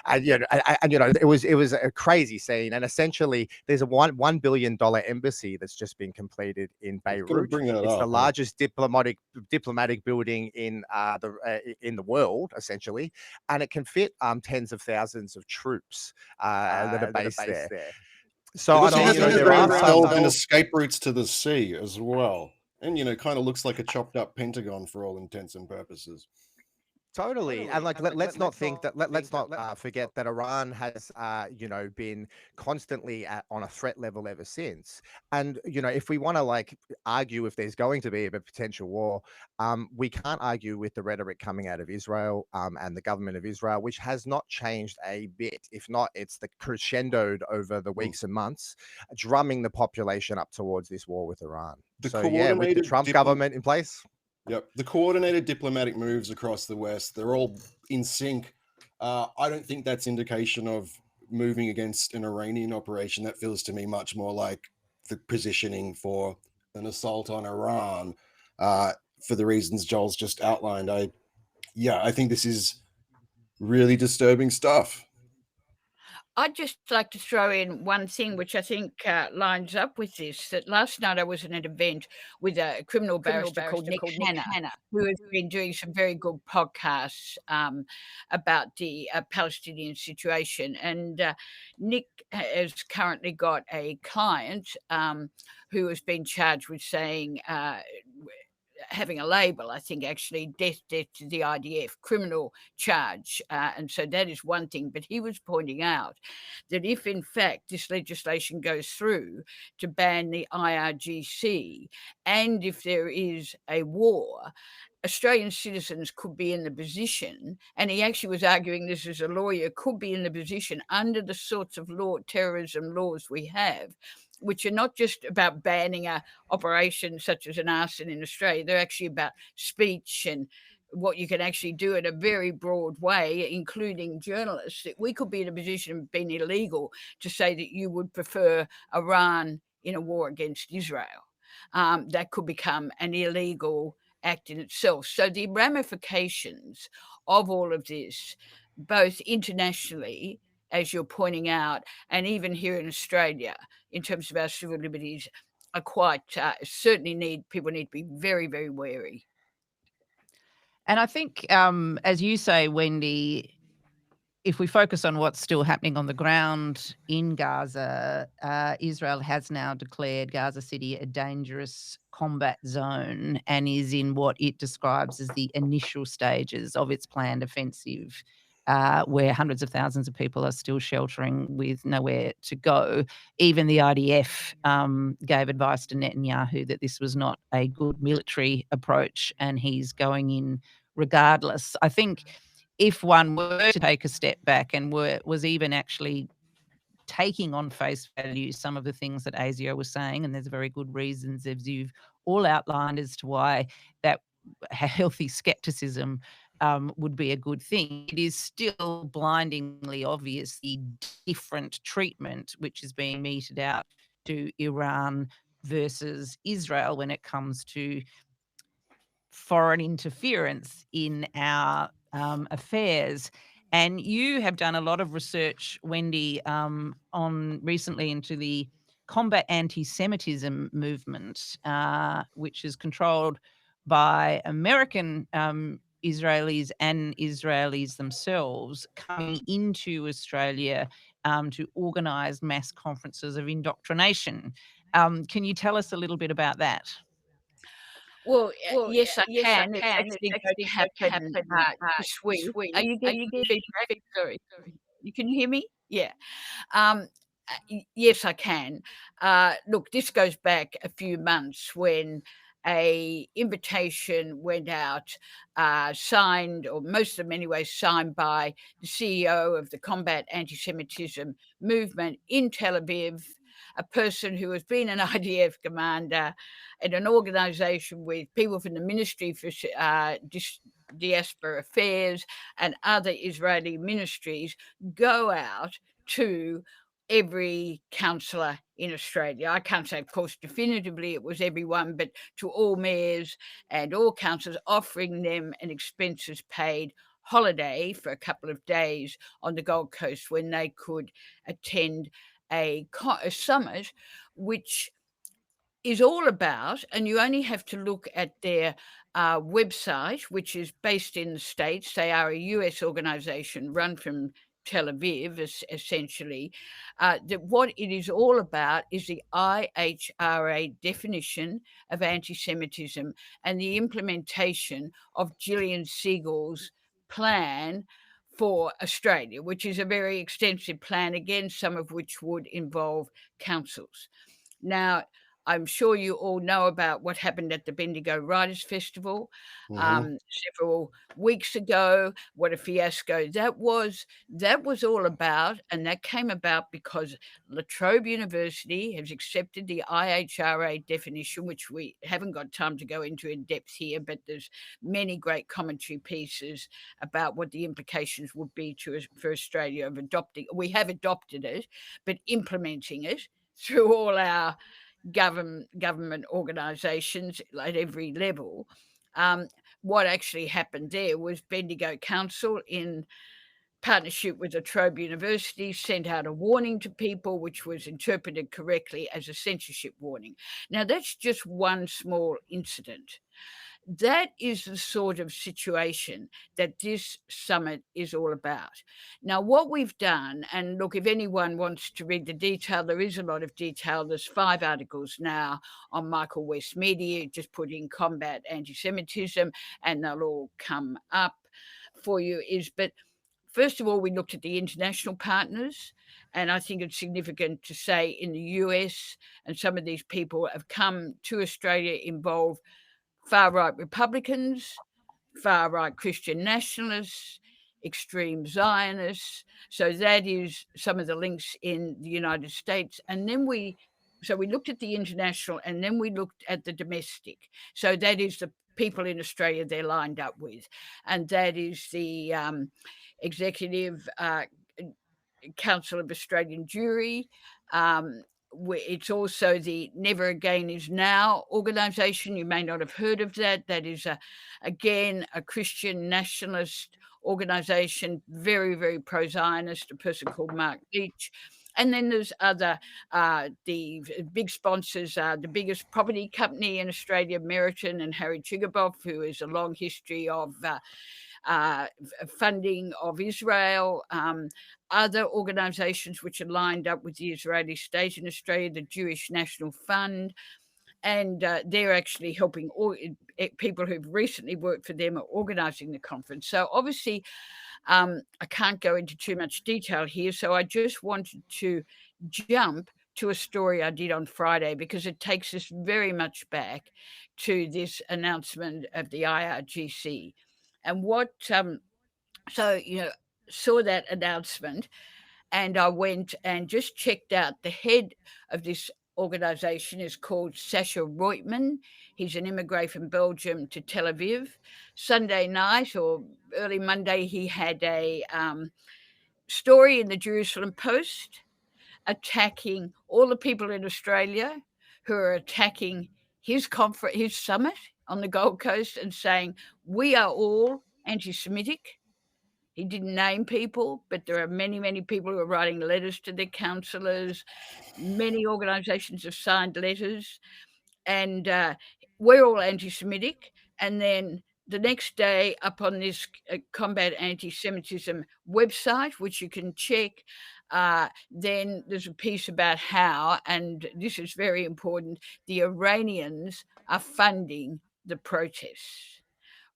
It was a crazy scene. And essentially, there's a $1 billion embassy that's just been completed in Beirut. It's the largest diplomatic building in the world, essentially, and it can fit tens of thousands of troops that are based there. So it also has there are some and escape routes to the sea as well, and kind of looks like a chopped up Pentagon for all intents and purposes. Totally. And let's not forget that Iran has, been constantly on a threat level ever since. And, if we want to argue if there's going to be a potential war, we can't argue with the rhetoric coming out of Israel and the government of Israel, which has not changed a bit. If not, it's the crescendoed over the weeks and months, drumming the population up towards this war with Iran. With the Trump government in place. Yep. The coordinated diplomatic moves across the West, they're all in sync. I don't think that's indication of moving against an Iranian operation. That feels to me much more like the positioning for an assault on Iran for the reasons Joel's just outlined. I think this is really disturbing stuff. I'd just like to throw in one thing which I think lines up with this, that last night I was at an event with a criminal barrister called Nick Hanna, who has been doing some very good podcasts about the Palestinian situation. And Nick has currently got a client who has been charged with saying having a label, I think, actually death to the IDF, criminal charge. And so that is one thing. But he was pointing out that if, in fact, this legislation goes through to ban the IRGC, and if there is a war, Australian citizens could be in the position, and he actually was arguing this as a lawyer, could be in the position under the sorts of terrorism laws we have, which are not just about banning a operation such as an arson in Australia. They're actually about speech and what you can actually do in a very broad way, including journalists, that we could be in a position of being illegal to say that you would prefer Iran in a war against Israel. That could become an illegal act in itself. So the ramifications of all of this, both internationally, as you're pointing out, and even here in Australia, in terms of our civil liberties, are quite people need to be very, very wary. And I think, as you say, Wendy, if we focus on what's still happening on the ground in Gaza, Israel has now declared Gaza City a dangerous combat zone and is in what it describes as the initial stages of its planned offensive, where hundreds of thousands of people are still sheltering with nowhere to go. Even the IDF gave advice to Netanyahu that this was not a good military approach, and he's going in regardless. I think if one were to take a step back and was even actually taking on face value some of the things that ASIO was saying, and there's very good reasons, as you've all outlined, as to why that healthy skepticism would be a good thing. It is still blindingly obvious the different treatment which is being meted out to Iran versus Israel when it comes to foreign interference in our affairs. And you have done a lot of research, Wendy, on recently into the combat anti-Semitism movement, which is controlled by American Israelis and Israelis themselves, coming into Australia to organise mass conferences of indoctrination. Can you tell us a little bit about that? Well, yes, I can. It's actually going to happen this week. Are you getting feedback? Sorry. You can hear me? Yeah. Yes, I can. Look, this goes back a few months when a invitation went out, signed, or most of them anyway, signed by the CEO of the Combat Anti-Semitism movement in Tel Aviv, a person who has been an IDF commander in an organisation with people from the Ministry for Diaspora Affairs and other Israeli ministries go out to every councillor in Australia. I can't say, of course, definitively it was everyone, but to all mayors and all councillors, offering them an expenses paid holiday for a couple of days on the Gold Coast when they could attend a summit, which is all about, and you only have to look at their website, which is based in the States. They are a US organization run from Tel Aviv, essentially. That what it is all about is the IHRA definition of anti-Semitism and the implementation of Gillian Siegel's plan for Australia, which is a very extensive plan, again, some of which would involve councils. Now, I'm sure you all know about what happened at the Bendigo Writers' Festival several weeks ago. What a fiasco that was. That was all about, and that came about because La Trobe University has accepted the IHRA definition, which we haven't got time to go into in depth here, but there's many great commentary pieces about what the implications would be for Australia of adopting. We have adopted it, but implementing it through all our government organisations at every level. What actually happened there was Bendigo Council, in partnership with La Trobe University, sent out a warning to people, which was interpreted correctly as a censorship warning. Now, that's just one small incident. That is the sort of situation that this summit is all about. Now, what we've done, and look, if anyone wants to read the detail, there is a lot of detail. There's 5 articles now on Michael West Media. Just put in combat anti-Semitism and they'll all come up for you. But first of all, we looked at the international partners, and I think it's significant to say in the US, and some of these people have come to Australia, involve far-right Republicans, far-right Christian nationalists, extreme Zionists. So that is some of the links in the United States. And then we looked at the international, and then we looked at the domestic. So that is the people in Australia they're lined up with. And that is the Executive Council of Australian Jewry. It's also the Never Again Is Now organisation. You may not have heard of that. That is, again, a Christian nationalist organisation, very, very pro-Zionist, a person called Mark Leach. And then there's other, the big sponsors are the biggest property company in Australia, Meriton and Harry Chigaboff, who has a long history of funding of Israel, other organisations which are lined up with the Israeli state in Australia, the Jewish National Fund, and they're actually helping people who've recently worked for them are organising the conference. So obviously, I can't go into too much detail here, so I just wanted to jump to a story I did on Friday because it takes us very much back to this announcement of the IRGC. And what, so, saw that announcement, and I went and just checked out the head of this organisation is called Sasha Reutman. He's an immigrant from Belgium to Tel Aviv. Sunday night or early Monday, he had a story in the Jerusalem Post attacking all the people in Australia who are attacking his summit on the Gold Coast and saying, we are all anti-Semitic. He didn't name people, but there are many, many people who are writing letters to their councillors. Many organisations have signed letters, and we're all anti-Semitic. And then the next day, up on this Combat Anti-Semitism website, which you can check, then there's a piece about how, and this is very important, the Iranians are funding the protests.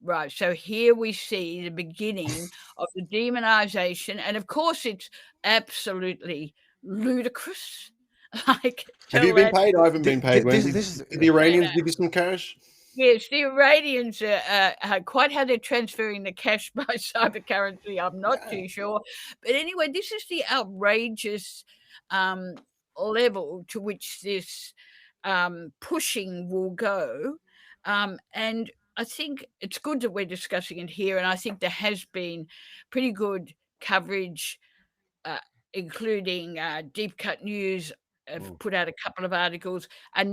Right, so here we see the beginning of the demonisation, and of course it's absolutely ludicrous. Have you been paid? I haven't been paid, This Wendy. is Did the Iranians give you some cash? Yes, the Iranians quite how they're transferring the cash by cyber currency, I'm not too sure. But anyway, this is the outrageous level to which this pushing will go. And I think it's good that we're discussing it here, and I think there has been pretty good coverage, including Deep Cut News have put out a couple of articles, a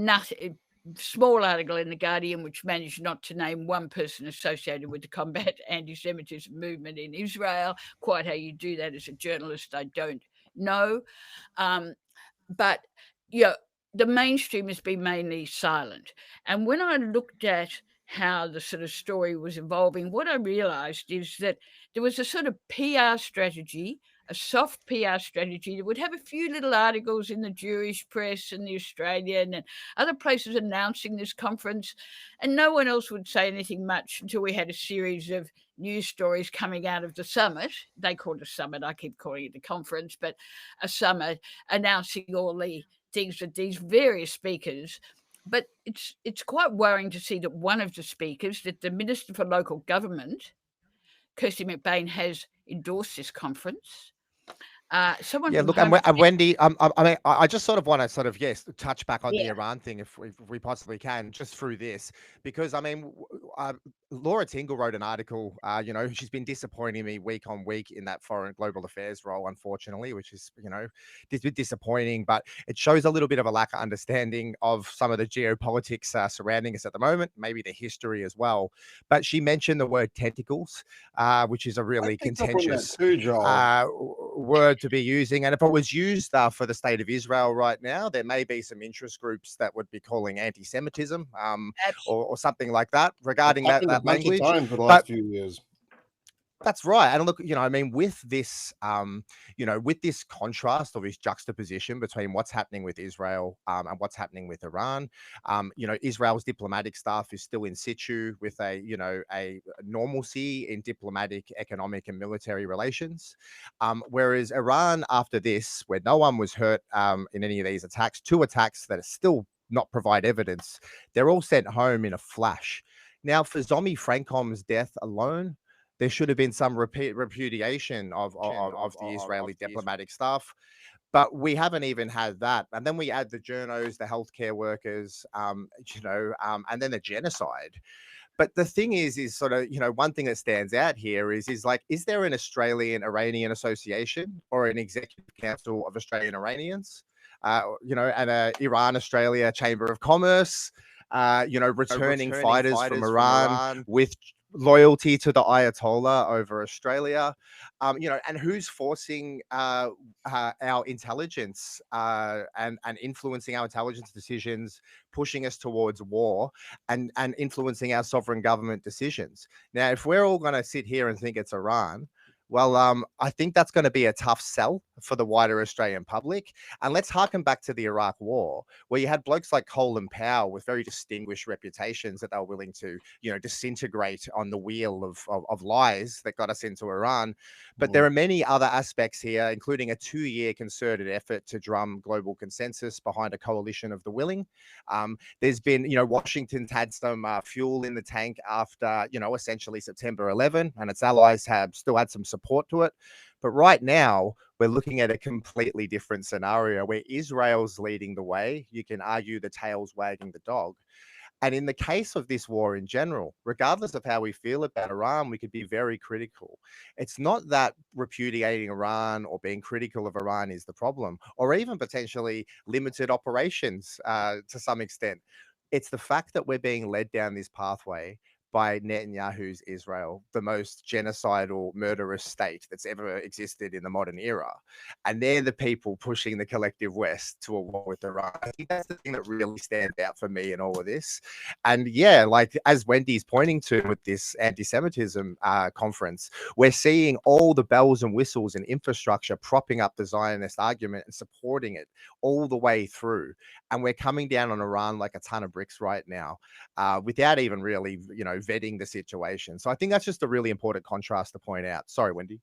small article in The Guardian which managed not to name one person associated with the combat anti-Semitism movement in Israel. Quite how you do that as a journalist, I don't know. But the mainstream has been mainly silent. And when I looked at how the sort of story was evolving, what I realised is that there was a sort of PR strategy, a soft PR strategy that would have a few little articles in the Jewish press and the Australian and other places announcing this conference, and no one else would say anything much until we had a series of news stories coming out of the summit. They called it a summit, I keep calling it a conference, but a summit, announcing all the things that these various speakers. But it's quite worrying to see that one of the speakers, that the Minister for Local Government, Kirsty McBain, has endorsed this conference. Someone Yeah, from look, Home and Wendy, I mean, I just sort of want to yes, touch back on the Yeah. Iran thing if we possibly can, just through this, because I mean, Laura Tingle wrote an article, she's been disappointing me week on week in that foreign global affairs role, unfortunately, which is, it's a bit disappointing, but it shows a little bit of a lack of understanding of some of the geopolitics surrounding us at the moment, maybe the history as well. But she mentioned the word tentacles, which is a really contentious word to be using. And if it was used for the state of Israel right now, there may be some interest groups that would be calling anti-Semitism or something like that regarding that language. Time for the last few years. That's right. And look, I mean, with this, with this contrast or this juxtaposition between what's happening with Israel and what's happening with Iran, Israel's diplomatic staff is still in situ with a normalcy in diplomatic, economic, and military relations. Whereas Iran, after this, where no one was hurt in any of these attacks, 2 attacks that are still not provide evidence, they're all sent home in a flash. Now, for Zomi Francom's death alone, there should have been some repudiation of the Israeli diplomatic staff, but we haven't even had that. And then we add the journos, the healthcare workers, and then the genocide. But the thing is sort of, one thing that stands out here is there an Australian Iranian Association or an Executive Council of Australian Iranians, and a Iran Australia Chamber of Commerce, returning fighters from Iran with loyalty to the Ayatollah over Australia, and who's forcing our intelligence and influencing our intelligence decisions, pushing us towards war and influencing our sovereign government decisions. Now, if we're all going to sit here and think it's Iran, well, I think that's going to be a tough sell for the wider Australian public. And let's harken back to the Iraq War, where you had blokes like Cole and Powell with very distinguished reputations that they were willing to, disintegrate on the wheel of lies that got us into Iran. But there are many other aspects here, including a 2-year concerted effort to drum global consensus behind a coalition of the willing. There's been, Washington's had some fuel in the tank after, essentially September 11, and its allies have still had some support to it. But right now, we're looking at a completely different scenario where Israel's leading the way. You can argue the tail's wagging the dog. And in the case of this war in general, regardless of how we feel about Iran, we could be very critical. It's not that repudiating Iran or being critical of Iran is the problem, or even potentially limited operations to some extent. It's the fact that we're being led down this pathway by Netanyahu's Israel, the most genocidal, murderous state that's ever existed in the modern era. And they're the people pushing the collective West to a war with Iran. I think that's the thing that really stands out for me in all of this. And yeah, like as Wendy's pointing to with this anti-Semitism conference, we're seeing all the bells and whistles and infrastructure propping up the Zionist argument and supporting it all the way through. And we're coming down on Iran like a ton of bricks right now, without even really, vetting the situation. So I think that's just a really important contrast to point out. Sorry, Wendy.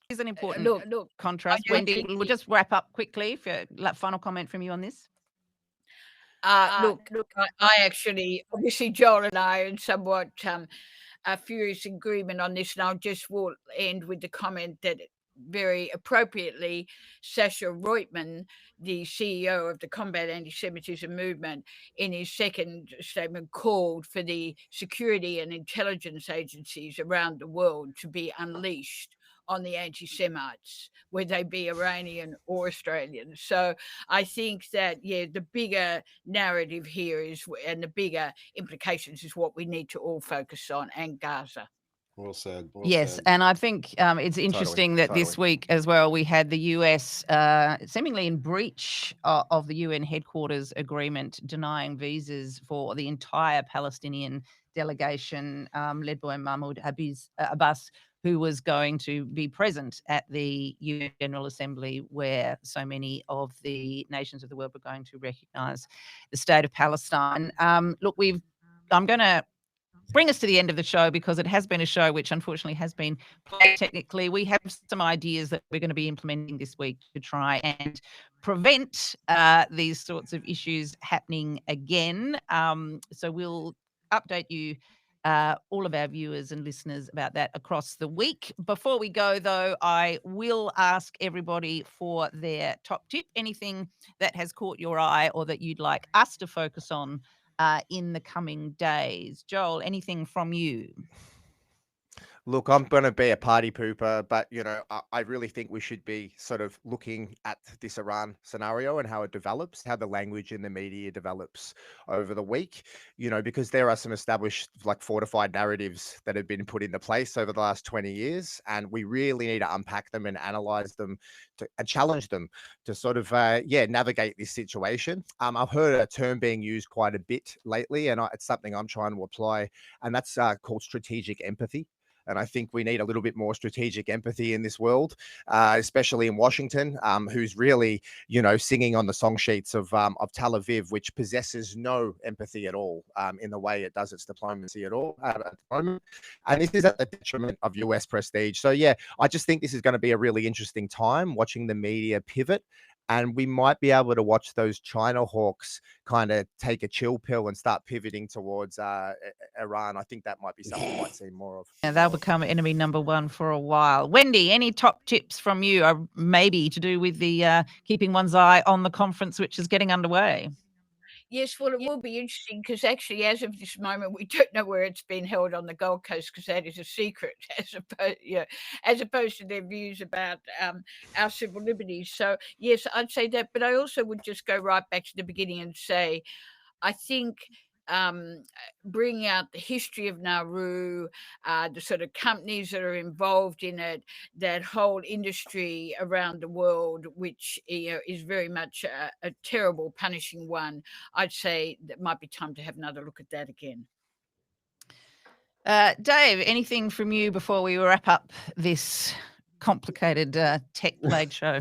Is an important look, contrast. Wendy, we'll just wrap up quickly for final comment from you on this. Look, I actually, obviously, Joel and I are in somewhat furious agreement on this, and will end with the comment that very appropriately, Sasha Reutman, the CEO of the Combat Anti-Semitism movement, in his second statement called for the security and intelligence agencies around the world to be unleashed on the anti-Semites, whether they be Iranian or Australian. So I think that, yeah, the bigger narrative here is, and the bigger implications is what we need to all focus on, and Gaza. Well said. Well Yes, said. and I think it's interesting that this week as well we had the US seemingly in breach of the UN headquarters agreement, denying visas for the entire Palestinian delegation led by Mahmoud Abbas, who was going to be present at the UN General Assembly, where so many of the nations of the world were going to recognise the state of Palestine. Look, I'm going to bring us to the end of the show, because it has been a show which unfortunately has been played technically. We have some ideas that we're going to be implementing this week to try and prevent these sorts of issues happening again. So we'll update you, all of our viewers and listeners, about that across the week. Before we go, though, I will ask everybody for their top tip, anything that has caught your eye or that you'd like us to focus on in the coming days. Joel, anything from you? Look, I'm going to be a party pooper, but, I really think we should be sort of looking at this Iran scenario and how it develops, how the language in the media develops over the week, because there are some established, like, fortified narratives that have been put into place over the last 20 years. And we really need to unpack them and analyze them and challenge them to sort of, navigate this situation. I've heard a term being used quite a bit lately, and it's something I'm trying to apply, and that's called strategic empathy. And I think we need a little bit more strategic empathy in this world, especially in Washington, who's really, singing on the song sheets of Tel Aviv, which possesses no empathy at all in the way it does its diplomacy at all at the moment. And this is at the detriment of US prestige. So, yeah, I just think this is going to be a really interesting time watching the media pivot. And we might be able to watch those China hawks kind of take a chill pill and start pivoting towards Iran. I think that might be something we might see more of. Yeah, they'll become enemy number one for a while. Wendy, any top tips from you, maybe to do with the keeping one's eye on the conference, which is getting underway? Yes, well, it will be interesting, because actually, as of this moment, we don't know where it's been held on the Gold Coast, because that is a secret, as opposed to their views about our civil liberties. So, yes, I'd say that. But I also would just go right back to the beginning and say, I think bringing out the history of Naru, the sort of companies that are involved in it, that whole industry around the world, which is very much a terrible, punishing one. I'd say that might be time to have another look at that again. Dave, anything from you before we wrap up this complicated tech-plagued show?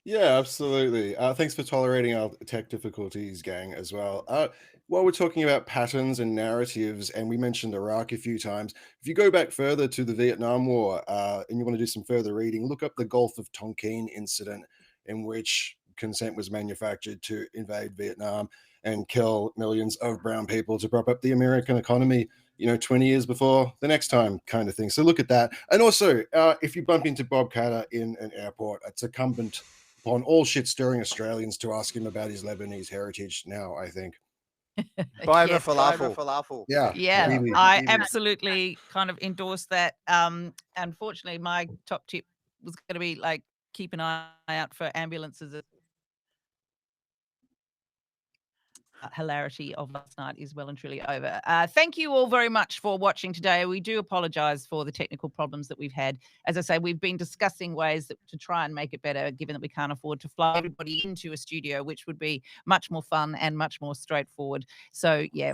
Yeah, absolutely. Thanks for tolerating our tech difficulties, gang, as well. While we're talking about patterns and narratives, and we mentioned Iraq a few times, if you go back further to the Vietnam War and you want to do some further reading, look up the Gulf of Tonkin incident, in which consent was manufactured to invade Vietnam and kill millions of brown people to prop up the American economy, 20 years before the next time, kind of thing. So look at that. And also, if you bump into Bob Catter in an airport, it's incumbent upon all shit-stirring Australians to ask him about his Lebanese heritage now, I think. Buy him a Yes. falafel. Yeah. Yeah, really. I absolutely kind of endorse that. Unfortunately, my top tip was going to be like, keep an eye out for ambulances. Hilarity of last night is well and truly over. Thank you all very much for watching today. We do apologize for the technical problems that we've had. As I say, we've been discussing ways to try and make it better, given that we can't afford to fly everybody into a studio, which would be much more fun and much more straightforward. So, yeah,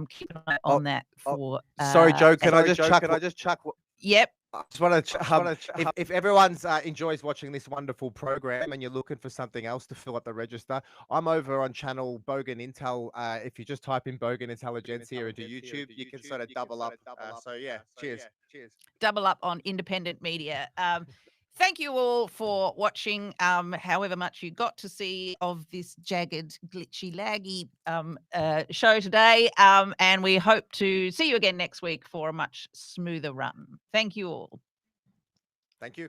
keep an eye on that for... Sorry, Joe, can I just chuck? Yep. I just want to, if everyone enjoys watching this wonderful program and you're looking for something else to fill up the register, I'm over on channel Bogan Intel. If you just type in Bogan Intelligentsia into YouTube, you can sort of double up. So yeah, cheers. Double up on independent media. Thank you all for watching, however much you got to see of this jagged, glitchy, laggy show today. And we hope to see you again next week for a much smoother run. Thank you all. Thank you.